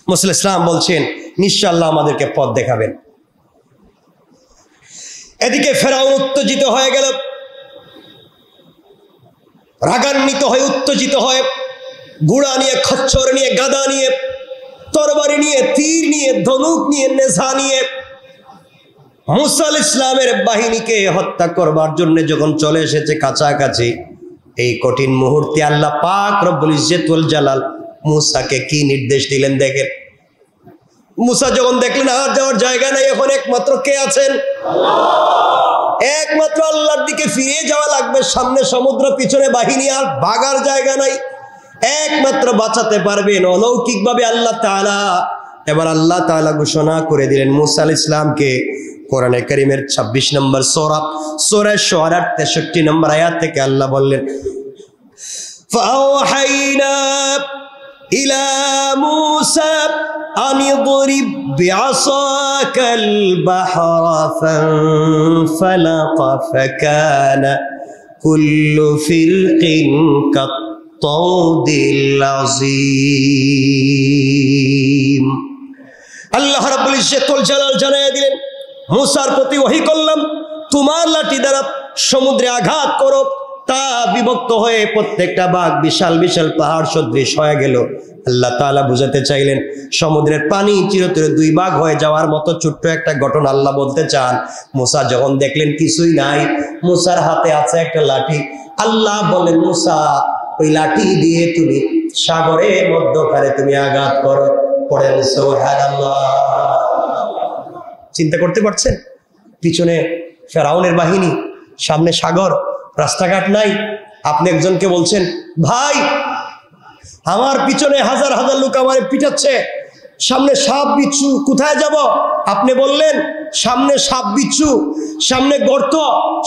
A: মুসা আলাইহিস সালাম বলছেন নিশ্চয় আল্লাহ আমাদেরকে পথ দেখাবেন। এদিকে ফেরাউন উত্তেজিত হয়ে গেল, রাগান্বিত হয়ে উত্তেজিত হয়ে, ঘোড়া নিয়ে, খচ্চর নিয়ে, গাদা নিয়ে, তরবারি নিয়ে, তীর নিয়ে, ধনুক নিয়ে, নেজা নিয়ে মুসা আলাইহিস সালামের বাহিনীকে হত্যা করবার জন্য যখন চলে এসেছে কাছাকাছি, এই কঠিন মুহূর্তে আল্লাহ পাক রব্বুল ইজ্জত ওয়াল জালাল মুসাকে কি নির্দেশ দিলেন দেখেন। মুসা যখন দেখলেন আর যাওয়ার জায়গা নাই, এখন একমাত্র কে আছেন? আল্লাহ। একমাত্র আল্লাহর দিকে ফিরে যাওয়া লাগবে। সামনে সমুদ্র, পিছনে বাহিনী, আর ভাগার জায়গা নাই। একমাত্র বাঁচাতে পারবেন অলৌকিকভাবে আল্লাহ তাআলা। এবার আল্লাহ তাআলা ঘোষণা করে দিলেন মুসা আলাইহিস সালামকে। কোরআনে কারীমের 26 নম্বর সূরা, সূরা শুআরার 63 নম্বর আয়াত থেকে আল্লাহ বললেন, ফাওহাইনা ইলা মুসা আন ইদরিব বিআসাকাল বাহরা ফানফালাকা ফাকানা কুল্লু ফিরকিন কাত্তাউদিল আযীম। আল্লাহ রাব্বুল ইজ্জত ওয়াল জালাল জানায়া দিলেন, মুসার প্রতি ওহী করলাম, তোমার লাঠি দ্বারা সমুদ্রে আঘাত করো, তা বিভক্ত হয়ে প্রত্যেকটা বাঘ বিশাল বিশাল পাহাড় সদৃশ হয়ে গেল। আল্লাহ তাআলা বুঝাতে চাইলেন সমুদ্রের পানি চিরতরে 2 ভাগ হয়ে যাওয়ার মতো ছোট্ট একটা ঘটনা আল্লাহ বলতে চান। মুসা যখন দেখলেন কিছুই নাই, মুসার হাতে আছে একটা লাঠি, আল্লাহ বলেন, মুসা ওই লাঠি দিয়ে তুমি সাগরের মধ্যখানে তুমি আঘাত করো। পড়েন সুবহানাল্লাহ। চিন্তা করতে পারছেন? পিছনে ফেরাউনের বাহিনী, সামনে সাগর, রাস্তাঘাট নাই। আপনি একজনকে বলছেন, ভাই আমার পিছনে হাজার হাজার লোক আমারে পিটাচ্ছে, সামনে সাপ বিচ্ছু, কোথায় যাব? আপনি বললেন সামনে সাপ বিচ্ছু, সামনে গর্ত,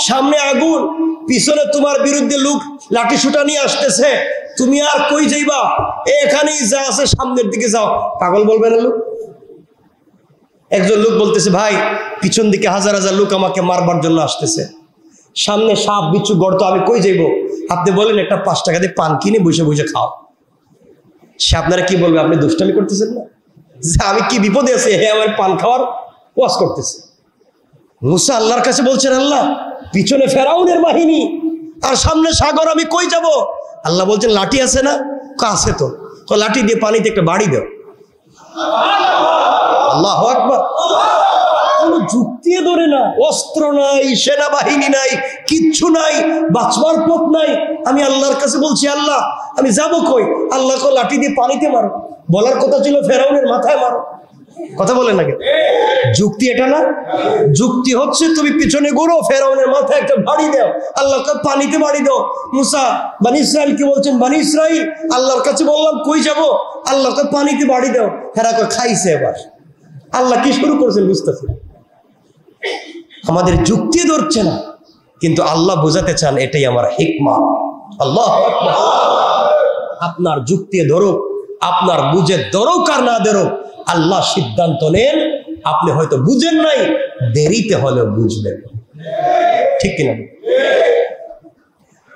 A: সামনে আগুন, পিছনে তোমার বিরুদ্ধে লোক লাঠি সুটা নিয়ে আসতেছে, তুমি আর কই যাইবা? এখানেই যা আছে সামনের দিকে যাও। পাগল বলবে না লোক? একজন লোক বলতেছে, ভাই পিছন দিকে হাজার হাজার লোক আমাকে মারবার জন্য আসতেছে, সামনে সাপ বিচ্ছু গর্ত, আমি কই যাইব? আপনি বলেন একটা 5 টাকা দিয়ে পান কিনে বসে বসে খাও। সে আপনারা কি বলবে? আপনি দুষ্টামি করতেছেন না? যে আমি কি বিপদে আছি, হে আমার পান খাওয়ার ওয়াজ করতেছে। মুসা আল্লাহর কাছে বলছেন, আল্লাহ পিছনে ফেরাউনের বাহিনী আর সামনে সাগর, আমি কই যাব? আল্লাহ বলছেন, লাঠি আছে না? আছে তো, লাঠি দিয়ে পানিতে একটা বাড়ি দাও। আল্লাহু আকবার। কোনো যুক্তি ধরে না, অস্ত্র নাই, সেনাবাহিনী নাই, কিচ্ছু নাই, বাঁচবার পথ নাই। আমি আল্লাহর কাছে বলছি, আল্লাহ আমি যাবো কই? আল্লাহকে লাঠি দিয়ে পানিতে মারো। বলার কথা ছিল ফেরাউনের মাথায় মারো। কথা বলেন না কেন? যুক্তি এটা না। যুক্তি হচ্ছে তুমি পিছনে ঘুরো, ফেরাউনের মাথায় একটা বাড়ি দাও, আল্লাহকে পানিতে বাড়ি দাও। মুসা বনি ইসরাইল কি বলছেন? বনি ইসরাইল আল্লাহর কাছে বললাম কই যাব? আল্লাহকে পানিতে বাড়ি দাও। হেরাকে খাইছে। এবার আল্লাহ কি শুরু করছেন বুঝতেছে। আমাদের যুক্তি ধরছে না, কিন্তু আল্লাহ বোঝাতে চান এটাই আমার হিকমা। আল্লাহ আপনার যুক্তি ধরুক, আপনার বুঝে ধরুক আর না ধরুক, আল্লাহ সিদ্ধান্ত নেন। আপনি হয়তো বুঝেন নাই, দেরিতে হলেও বুঝবেন। ঠিক কিনা?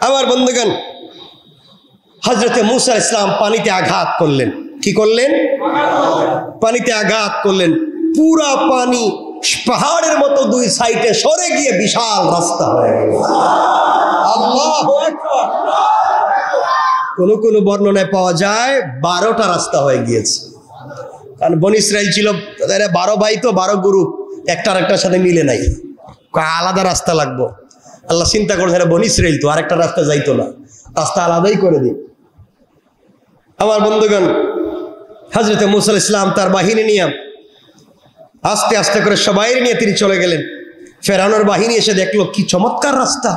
A: আমার বন্ধুগণ, হযরতে মূসা ইসলাম পানিতে আঘাত করলেন। কি করলেন? পানিতে আঘাত করলেন। পুরা পানি পাহাড়ের মতো দুই সাইডে সরে গিয়ে বিশাল রাস্তা হয়ে গেল। আল্লাহু আকবার। কোন কোন বর্ণনায় পাওয়া যায় 12টা রাস্তা হয়ে গিয়েছে। কারণ বনি ইসরাইল ছিল 12 ভাই, তো 12 গ্রুপ, একটা আরেকটার সাথে মিলে নাই, আলাদা রাস্তা লাগবো। আল্লাহ চিন্তা করছেন বনি ইসরাইল তো আরেকটা রাস্তা যাইতো না, রাস্তা আলাদাই করে দিই। আমার বন্ধুগণ, হযরতে মূসা ইসলাম তার বাহিনী নিয়ে আস্তে আস্তে করে সবাই নিয়ে তিনি চলে গেলেন। ফেরাউনের বাহিনী এসে দেখলো কি চমৎকার রাস্তা।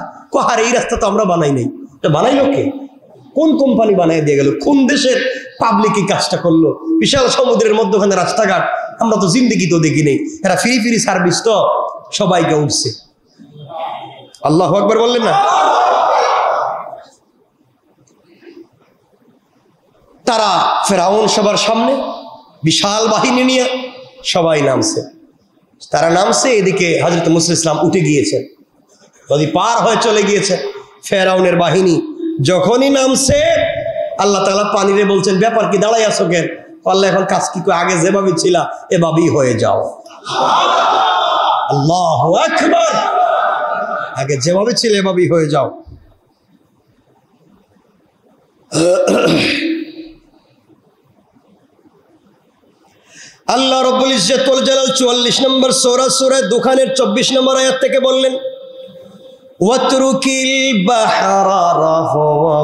A: আর এই রাস্তা তো আমরা বানাই নাই। এটা বানাইলো কে? কোন কোম্পানি বানিয়ে দিয়ে গেল? কোন দেশের পাবলিক এই কাজটা করলো? বিশাল সমুদ্রের মধ্যখানে রাস্তাঘাট, আমরা তো জিন্দেগি তো দেখি নেই। এরা ফ্রি ফ্রি সার্ভিস তো সবাইকে উঠছে। আল্লাহু আকবার বললেন না? তারা ফেরাউন সবার সামনে বিশাল বাহিনী নিয়ে সবাই নামছে। তারা নামছে, এদিকে হযরত মূসা ইসলাম উঠে গিয়েছেন, নদী পার হয়ে চলে গিয়েছে। ফেরাউনের বাহিনী যখনই নামছে, আল্লাহ তাআলা পানিরে বলছেন, ব্যাপার কি দাঁড়াই আছো কেন? আল্লাহ এখন কাজ কি, আগে যেভাবে ছিল এভাবেই হয়ে যাও। আল্লাহু আকবার। আগে যেভাবে ছিল এভাবেই হয়ে যাও। আল্লাহ রাব্বুল ইজ্জত ওয়াল জালাল 44 নম্বর সূরা দুখানের 24 নম্বর আয়াত থেকে বললেন, ওয়াতরুকিল বাহরা রাহওয়া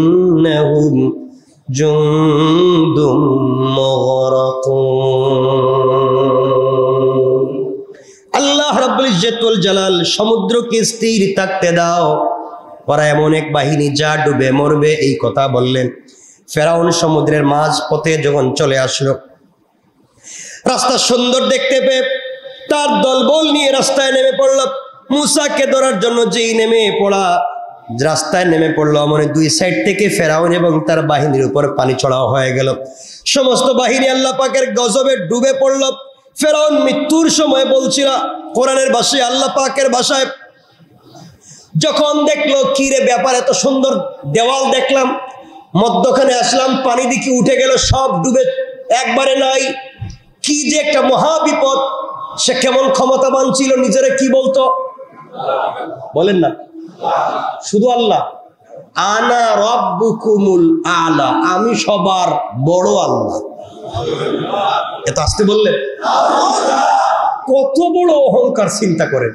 A: ইন্নাহুম জুনদুম মুগরাকুন। আল্লাহ রাব্বুল ইজ্জত ওয়াল জালাল সমুদ্রকে স্থির থাকতে দাও, ওরা এমন এক বাহিনী যা ডুবে মরবে, এই কথা বললেন। ফেরাউন সমুদ্রের মাঝ পথে যখন চলে আসলো, রাস্তা সুন্দর দেখতে পেয়ে তার দলবল নিয়ে রাস্তায় নেমে পড়ল। মূসাকে ধরার জন্য যেই নেমে পড়া, রাস্তায় নেমে পড়লো, মানে দুই সাইড থেকে ফেরাউন এবং তার বাহিনীর উপর পানি ছড়াও হয়ে গেল। সমস্ত বাহিনী আল্লাহ পাকের গজবে ডুবে পড়ল। ফেরাউন মৃত্যুর সময় বলছিল কোরআনের ভাষায়, আল্লাহ পাকের ভাষায়, যখন দেখলো কি রে ব্যাপার, এত সুন্দর দেওয়াল দেখলাম, মধ্যখানে আসলাম, পানি দিকে উঠে গেল, সব ডুবে একবারে নাই। কি যে একটা মহা বিপদ। সে কেমন ক্ষমতাবান ছিল, নিজেরা কি বলতো? বলেন না, শুধু আল্লাহ, আনা রব্বুকুমুল আলা, আমি সবার বড় আল্লাহ। এত আসতে বললেন, কত বড় অহংকার চিন্তা করেন,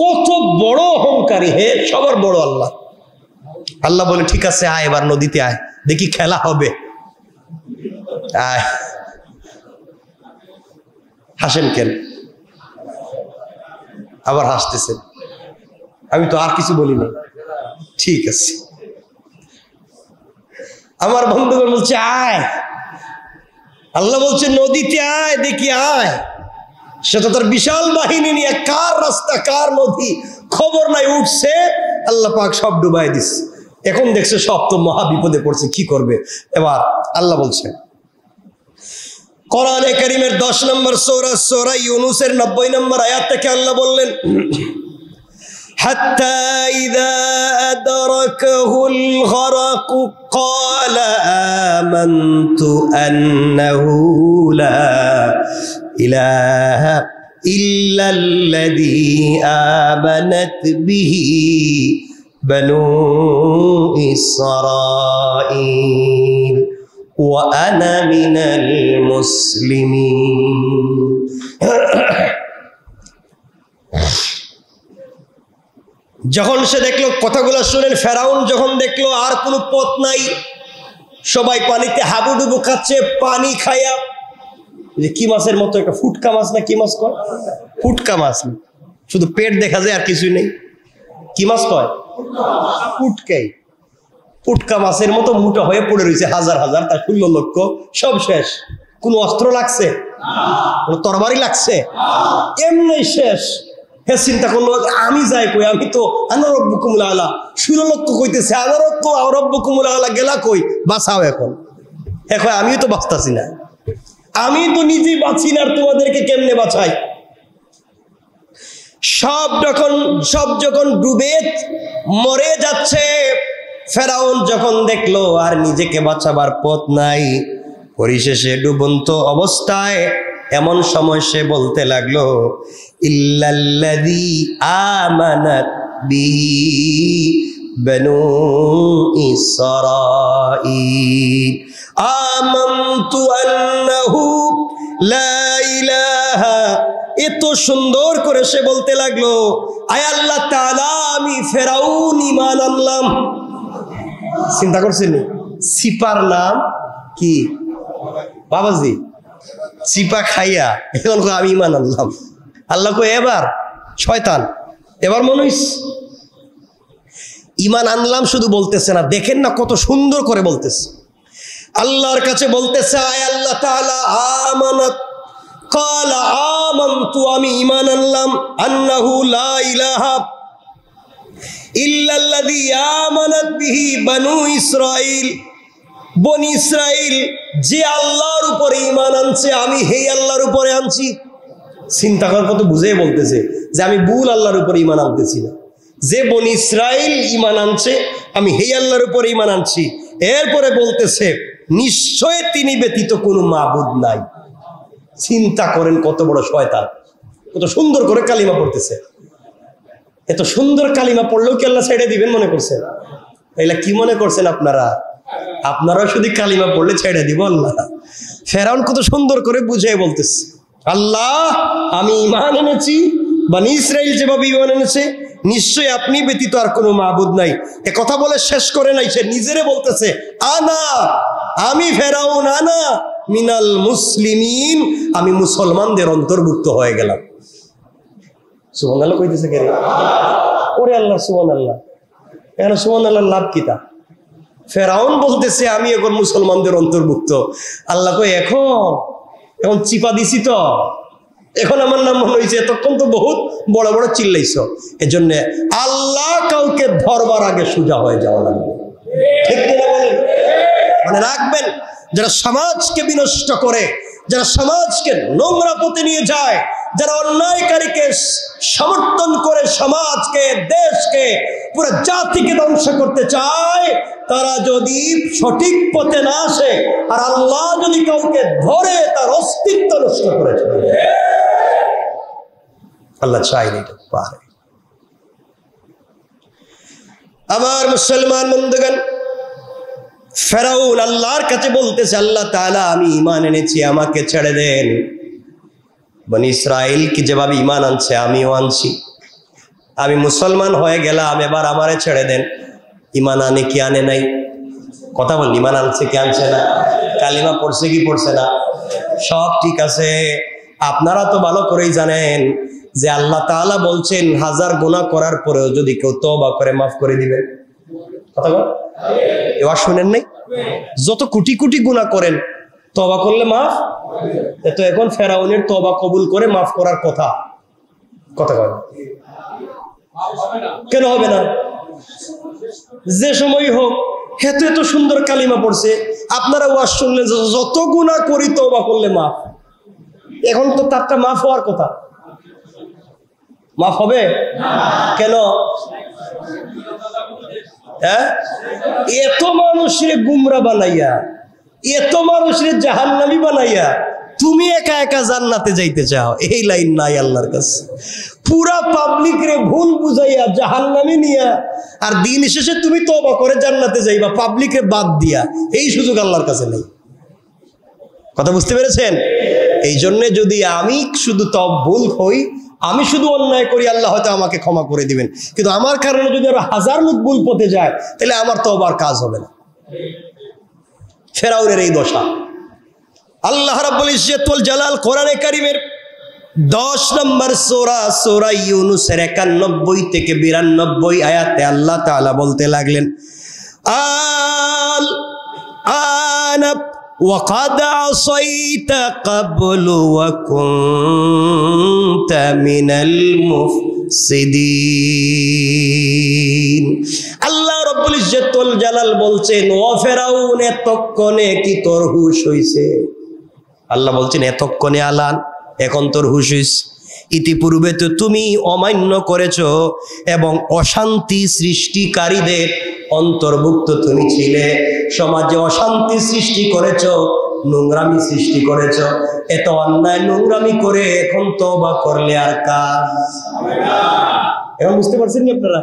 A: কত বড় অহংকারী। হে, সবার বড় আল্লাহ। আল্লাহ বলে, ঠিক আছে আয়, এবার নদীতে আয়, দেখি খেলা হবে। আয়। হাসেন কেন? আবার হাসতেছেন। আমি তো আর কিছু বলি না। ঠিক আছে, আমার বন্ধুগণ বলছে আয়। আল্লাহ বলছে নদীতে আয়, দেখি আয়। সেটা তার বিশাল বাহিনী নিয়ে কার রাস্তা কার নদী খবর নাই, উঠছে, আল্লাহ পাক সব ডুবাই দিচ্ছে। এখন দেখছে সব তো মহা বিপদে পড়ছে, কি করবে এবার? আল্লাহ বলছেন কোরআনে কারীমের 10 নম্বর সূরা ইউনূসের 90 নম্বর আয়াত থেকে আল্লাহ বললেন, হাত্তা ইযা আদরাকাহুল গরাক ক্বালা আমানতু আন্নাহু লা ইলাহা ইল্লাল্লাযী আমানাত বিহি বানু ইসরাঈল ওয়া আনা মিনাল মুসলিমিন। যখন সে দেখলো, কথাগুলো শুনেন, ফেরাউন যখন দেখলো আর কোনো পথ নাই, সবাই পানিতে হাবুডুবু খাচ্ছে, পানি খায়া যে কি মাছের মতো একটা ফুটকা মাছ না কি মাছ কয়, ফুটকা মাছ, শুধু পেট দেখা যায় আর কিছুই নেই, কি মাছ কয়, ফুটকাই, ফুটকা মাছের মতো মোটা হয়ে পড়ে রয়েছে, হাজার হাজার, তার 16 লক্ষ, সব শেষ। কোনো অস্ত্র লাগছে, কোনো তরবারি লাগছে, এমনি শেষ। হে চিন্তা করলো, আমি যাই কই, আমি তো আনা রব্বুকুমুল আলা, 16 লক্ষ কইতেছে, আনা রব্বুকুমুল আলা গেলা কই, বাঁচাও এখন। এখন আমিও তো বাঁচতাছি না, আমি তো নিজেই বাঁচি না, আর তোমাদেরকে কেমনে বাঁচাই? সব যখন ডুবে মরে যাচ্ছে, ফেরাউন যখন দেখলো আর নিজেকে বাঁচাবার পথ নাই, পরিশেষে ডুবন্ত অবস্থায় এমন সময় সে বলতে লাগলো, ইল্লাল্লাযী আমানাত বিহি বানু ইসরাঈল আমানতু আন্নাহু লা ইলাহা। এত সুন্দর করে সে বলতে লাগলো, আয় আল্লাহ তাআলা, আমি ফেরাউন ঈমান আনলাম। চিন্তা করছেন, সিপার নাম কি বাবাজি, চিপা খাইয়া এখন আমি ঈমান আনলাম। আল্লাহ কই এবার শয়তান, এবার মনে হইছে ঈমান আনলাম শুধু বলতেছে না, দেখেন না কত সুন্দর করে বলতেছে, আল্লাহর কাছে বলতেছে, আয় আল্লাহ তাআলা আমানাত, ক্বালা আমানতু, আমি ঈমান আনলাম, আন্নাহু লা ইলাহা ইল্লাল্লাযী আমানাত বিহি বানু ইসরাঈল, বনি ইসরাঈল যে আল্লাহর উপরে ঈমান আনছে, আমি হেই আল্লাহর উপরে আনছি। চিন্তা করার কত বুঝে বলতেছে যে আমি ভুল আল্লাহর উপরে ঈমান আনতেছি না, যে বনি ইসরাঈল ঈমান আনছে, আমি হেই আল্লাহর উপরে ঈমান আনছি। এরপরে বলতেছে, নিশ্চয় তিনি ব্যতীত কোনো মাবুদ নাই। চিন্তা করেন কত বড় শয়তান, কত সুন্দর করে কালিমা পড়তেছে। এত সুন্দর কালিমা পড়লেও কি আল্লাহ ছেড়ে দিবেন মনে করছেন? এগুলা কি মনে করছেন আপনারা? আপনারাও শুধু কালিমা পড়লে ছেড়ে দিব আল্লাহ? ফেরাউন কত সুন্দর করে বুঝিয়ে বলতেছে, আল্লাহ আমি ঈমান এনেছি, বনি ইসরাঈল যেভাবে ঈমান এনেছে, নিশ্চয়ই আপনি ব্যতীত আর কোনো মাবুদ নাই। এ কথা বলে শেষ করে নাই, সে নিজেরে বলতেছে, আমি ফেরাউন, আনা মিনাল মুসলিমিন, আমি মুসলমানদের অন্তর্ভুক্ত হয়ে গেলাম। সুবহানাল্লাহ কইতেছে কে রে? ওরে আল্লাহ, সুবহানাল্লাহ। এখানে সুবহানাল্লাহ লাভ কি? তা ফেরাউন বলতেছে আমি এখন মুসলমানদের অন্তর্ভুক্ত। আল্লাহ কই এখন চিপা দিছি তো, এখন আমার নাম মনে হয়েছে, তখন তো বহুত বড় বড় চিল্লাইছ। এজন্য আল্লাহ কাউকে ধরবার আগে সোজা হয়ে যাওয়া লাগবে, ঠিক কিনা বলেন? মানে রাখবেন, যারা সমাজকে বিনষ্ট করে, যারা সমাজকে নোংরা পথে নিয়ে যায়, যারা অন্যায়কারীকে সমর্থন করে সমাজকে, দেশকে, পুরো জাতিকে ধ্বংস করতে চায়, তারা যদি সঠিক পথে না আসে, আর আল্লাহ যদি কাউকে ধরে, তার অস্তিত্ব নষ্ট করে ফেলে। আল্লাহ চাইলে এটা পারে। আমার মুসলমান বন্ধুগণ, ফেরাউন আল্লাহর কাছে বলতেছে, আল্লাহ তাআলা আমি ঈমান এনেছি, আমাকে ছেড়ে দেন। বনি ইসরাঈল কি যেভাবে ঈমান আনছে আমিও আনছি, আমি মুসলমান হয়ে গেলাম, এবার আমারে ছেড়ে দেন। ঈমান আনে কি আনে নাই? কথা বল, ঈমান আনছে কি আনছে না? কালিমা পড়ছে কি পড়ছে না? সব ঠিক আছে। আপনারা তো ভালো করেই জানেন যে আল্লাহ তাআলা বলছেন, 1000 গুনাহ করার পরেও যদি কেউ তওবা করে মাফ করে দিবেন। কথা বল, এবার শুনেন নাই? যত কোটি কোটি গুনাহ করেন, তওবা করলে মাফ। তো এখন ফেরাউনের তওবা কবুল করে মাফ করার কথা, কথা বল, কেন হবে না? যে সময় হোক, এত সুন্দর কালিমা পড়ছে, আপনারা ওয়াজ শুনলেন যত গুনাহ করি তওবা করলে মাফ। এখন তো তারটা মাফ হওয়ার কথা, মাফ হবে কেন? হ্যাঁ, এত মানুষের গুমরা বানাইয়া, এত মানুষের জাহান্নামী বানাইয়া তুমি একা একা জান্নাতে যাইতে চাও, এই লাইন নাই আল্লাহর কাছে। পুরা পাবলিক রে ভুল বুঝাইয়া জাহান্নামে নিয়া, আর দিন শেষে তুমি তওবা করে জান্নাতে যাইবা পাবলিকে বাদ দিয়া, এই সুযোগ আল্লাহর কাছে নেই। কথা বুঝতে পেরেছেন? এই জন্যে যদি আমি শুধু ভুল হই, আমি শুধু অন্যায় করি, আল্লাহ হয়তো আমাকে ক্ষমা করে দিবেন, কিন্তু আমার কারণে যদি আরো হাজার লোক ভুল পথে যায়, তাহলে আমার তো আবার কাজ হবে না। ফেরাউনের এই দশা। আল্লাহ রাব্বুল ইজ্জত ওয়াল জালাল কোরআনে কারীমের 10 নম্বর সূরা ইউনূসের 91 থেকে 92 আয়াতে আল্লাহ তাআলা বলতে লাগলেন, আনা وقد عصيت قبل وكنت من المفسدين। আল্লাহ রাব্বুল ইজ্জত ওয়াল জালাল বলছেন, ও ফেরাউন, এতক্ষণে কি তোর হুঁশ হইছে? আল্লাহ বলছেন, এতক্ষণে আলান, এখন তোর হুঁশ হইছে। ইতিপূর্বে তো তুমি অমান্য করেছো এবং অশান্তি সৃষ্টিকারীদের অন্তর্ভুক্ত তুমি ছিলে। সমাজে অশান্তি সৃষ্টি করেছো, নোংরামি সৃষ্টি করেছো। এত অন্যায় নোংরামি করে এখন তওবা করলে আর কাজ হবে না। এখন বুঝতে পারছেন কি আপনারা?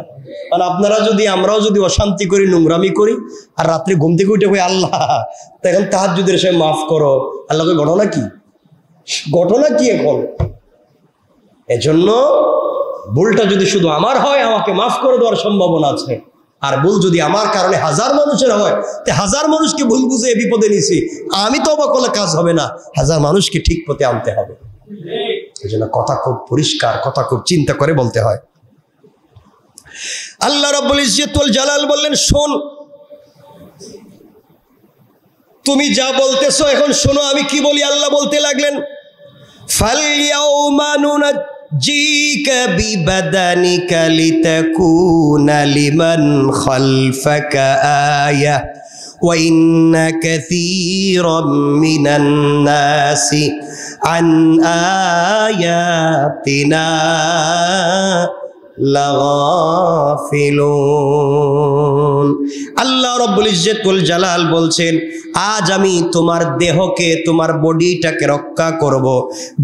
A: আর আপনারা যদি, আমরাও যদি অশান্তি করি, নোংরামি করি, আর রাত্রে ঘুম থেকে উঠে কই আল্লাহ এখন তাহাজ্জুদের সময় মাফ করো, আল্লাহকে ঘটনা কি? ঘটনা কি এখন? এজন্য ভুলটা যদি শুধু আমার হয়, আমাকে মাফ করে দেওয়ার সম্ভাবনা আছে। আর ভুল যদি আমার কারণে হাজার মানুষের হয়, তে হাজার মানুষকে ভুল বুঝে বিপদে নিছি, আমি তওবা করলে কাজ হবে না, হাজার মানুষকে ঠিক পথে আনতে হবে। এজন্য কথা খুব পরিষ্কার, কথা খুব চিন্তা করে বলতে হয়। আল্লাহ রাব্বুল ইজ্জত ওয়াল জালাল বললেন, শোন, তুমি যা বলতেছো এখন শোনো আমি কি বলি। আল্লাহ বলতে লাগলেন, ফালইয়াউমা নুনাজ্জিকা বিবাদানিকা লিতাকুনা লিমান খালফাকা আয়া ওয়া ইন্না কাসীরাম মিনান নাসি আন আয়াতিনা লাগাফিলুন। আল্লাহ রাব্বুল ইজ্জত ওয়াল জালাল বলছেন, আজ আমি তোমার দেহকে, তোমার বডিটাকে রক্ষা করব,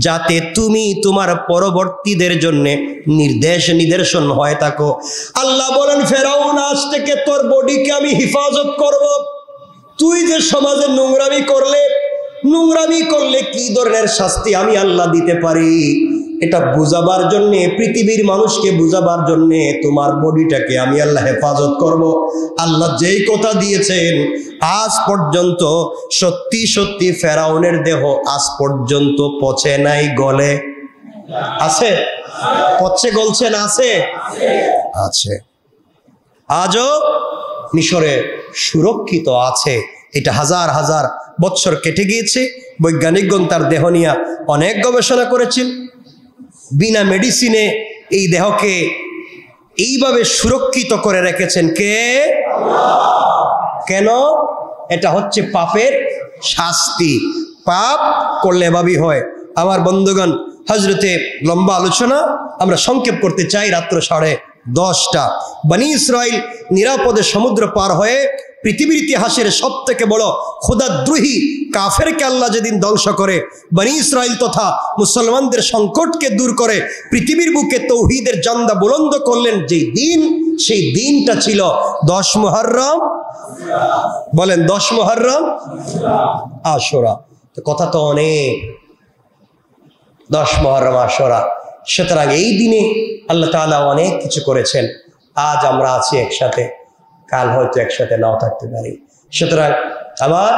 A: যাতে তুমি তোমার পরবর্তীদের জন্য নিদর্শন হয়ে থাকো। আল্লাহ বলেন, ফেরাউন, আজ থেকে তোর বডিকে আমি হেফাজত করব। তুই যে সমাজে নোংরামি করলে কি ধরনের শাস্তি আমি আল্লাহ দিতে পারি, এটা বুঝাবার জন্য, পৃথিবীর মানুষকে বুঝাবার জন্য তোমার বডিটাকে আমি আল্লাহ হেফাজত করব। আল্লাহ যেই কথা দিয়েছেন, আজ পর্যন্ত সত্যি সত্যি ফেরাউনের দেহ আজ পর্যন্ত পচে নাই, গলে আছে, পচে গলছে না, আছে, আছে, আজও মিশরে সুরক্ষিত আছে। এটা হাজার হাজার বছর কেটে গিয়েছে। বৈজ্ঞানিকগণ তার দেহ নিয়ে অনেক গবেষণা করেছেন। বিনা মেডিসিনে এই দেহকে এইভাবে সুরক্ষিত করে রেখেছেন কে? কেন? এটা হচ্ছে পাপের শাস্তি। পাপ করলে এভাবেই হয়। আমার বন্ধুগণ, হজরতে লম্বা আলোচনা আমরা সংক্ষেপ করতে চাই। রাত্র 10:30 বনি ইসরাইল নিরাপদে সমুদ্র পার হয়ে পৃথিবীর ইতিহাসের সব থেকে বড় খোদাদ্রোহী কাফেরকে আল্লাহ যেদিন ধ্বংস করে, বনি ইসরাইল তথা মুসলমানদের সংকটকে দূর করে পৃথিবীর বুকে তৌহিদের জান্দা বুলন্দ করলেন যেই দিন, সেই দিনটা ছিল 10 মুহররম। বলেন 10 মুহররম আশুরা। তো কথা তো অনেক, 10 মুহররম আশুরা। সুতরাং এই দিনে আল্লাহ তাআলা অনেক কিছু করেছেন। আজ আমরা আছি একসাথে, কাল হয়তো একসাথে নাও থাকতে পারি। সুতরাং আমার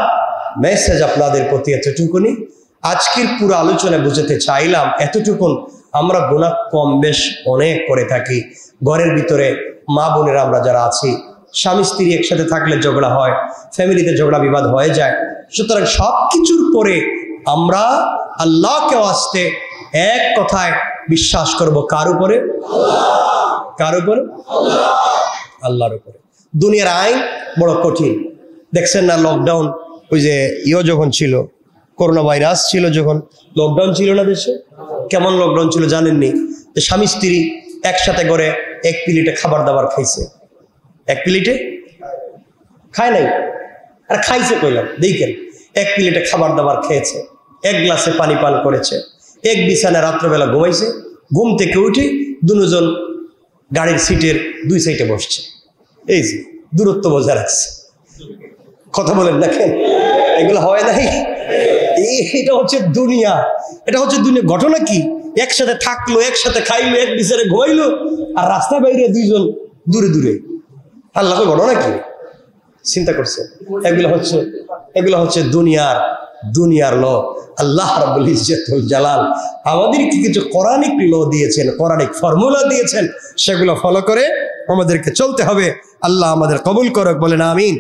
A: মেসেজ আপনাদের প্রতি এতটুকুনি। আজকের পুরো আলোচনায় বুঝাতে চাইলাম এতটুকুন, আমরা গুনাহ কম বেশ অনেক করে থাকি। ঘরের ভিতরে মা বোনেরা আমরা যারা আছি, স্বামী স্ত্রী একসাথে থাকলে ঝগড়া হয়, ফ্যামিলিতে ঝগড়া বিবাদ হয়ে যায়। সুতরাং সব কিছুর পরে আমরা আল্লাহকে আসতে এক কথায় বিশ্বাস করব, কার উপরে? কার উপরে? আল্লাহর উপরে। দুনিয়ার আইন বড় কঠিন। দেখছেন না, লকডাউন, ওই যে যখন ছিল, করোনা ভাইরাস ছিল, যখন লকডাউন ছিল না দেশে, কেমন লকডাউন ছিল জানেননি? যে স্বামী স্ত্রী একসাথে করে এক প্লেটে খাবার দাবার খাইছে। এক প্লেটে খায় নাই, আর খাইছে কইলাম, দেখেন, এক প্লেটে খাবার দাবার খেয়েছে, এক গ্লাসে পানি পান করেছে, এক বিছানায় রাত্রবেলা ঘুমাইছে। ঘুম থেকে উঠে দুজন গাড়ির সিটের 2 সাইডে বসছে। এই যে দূরত্ব বজায় রাখছে। কথা বলেন, দেখেন, এগুলো হয় নাই, এটা হচ্ছে দুনিয়া, এটা হচ্ছে দুনিয়া। ঘটনা কি? একসাথে থাকলো, একসাথে খাইলো, এক বিচারে ঘুমাইলো, আর রাস্তা বাইরে দুইজন দূরে দূরে। আল্লাহর ঘটনা কি চিন্তা করছে? এগুলো হচ্ছে দুনিয়ার ল। আল্লাহ রাব্বুল ইজ্জতুল জালাল আমাদেরকে কিছু কোরআনিক ল দিয়েছেন, কোরআনিক ফর্মুলা দিয়েছেন, সেগুলো ফলো করে আমাদেরকে চলতে হবে। আল্লাহ আমাদের কবুল করুক, বলেন আমিন।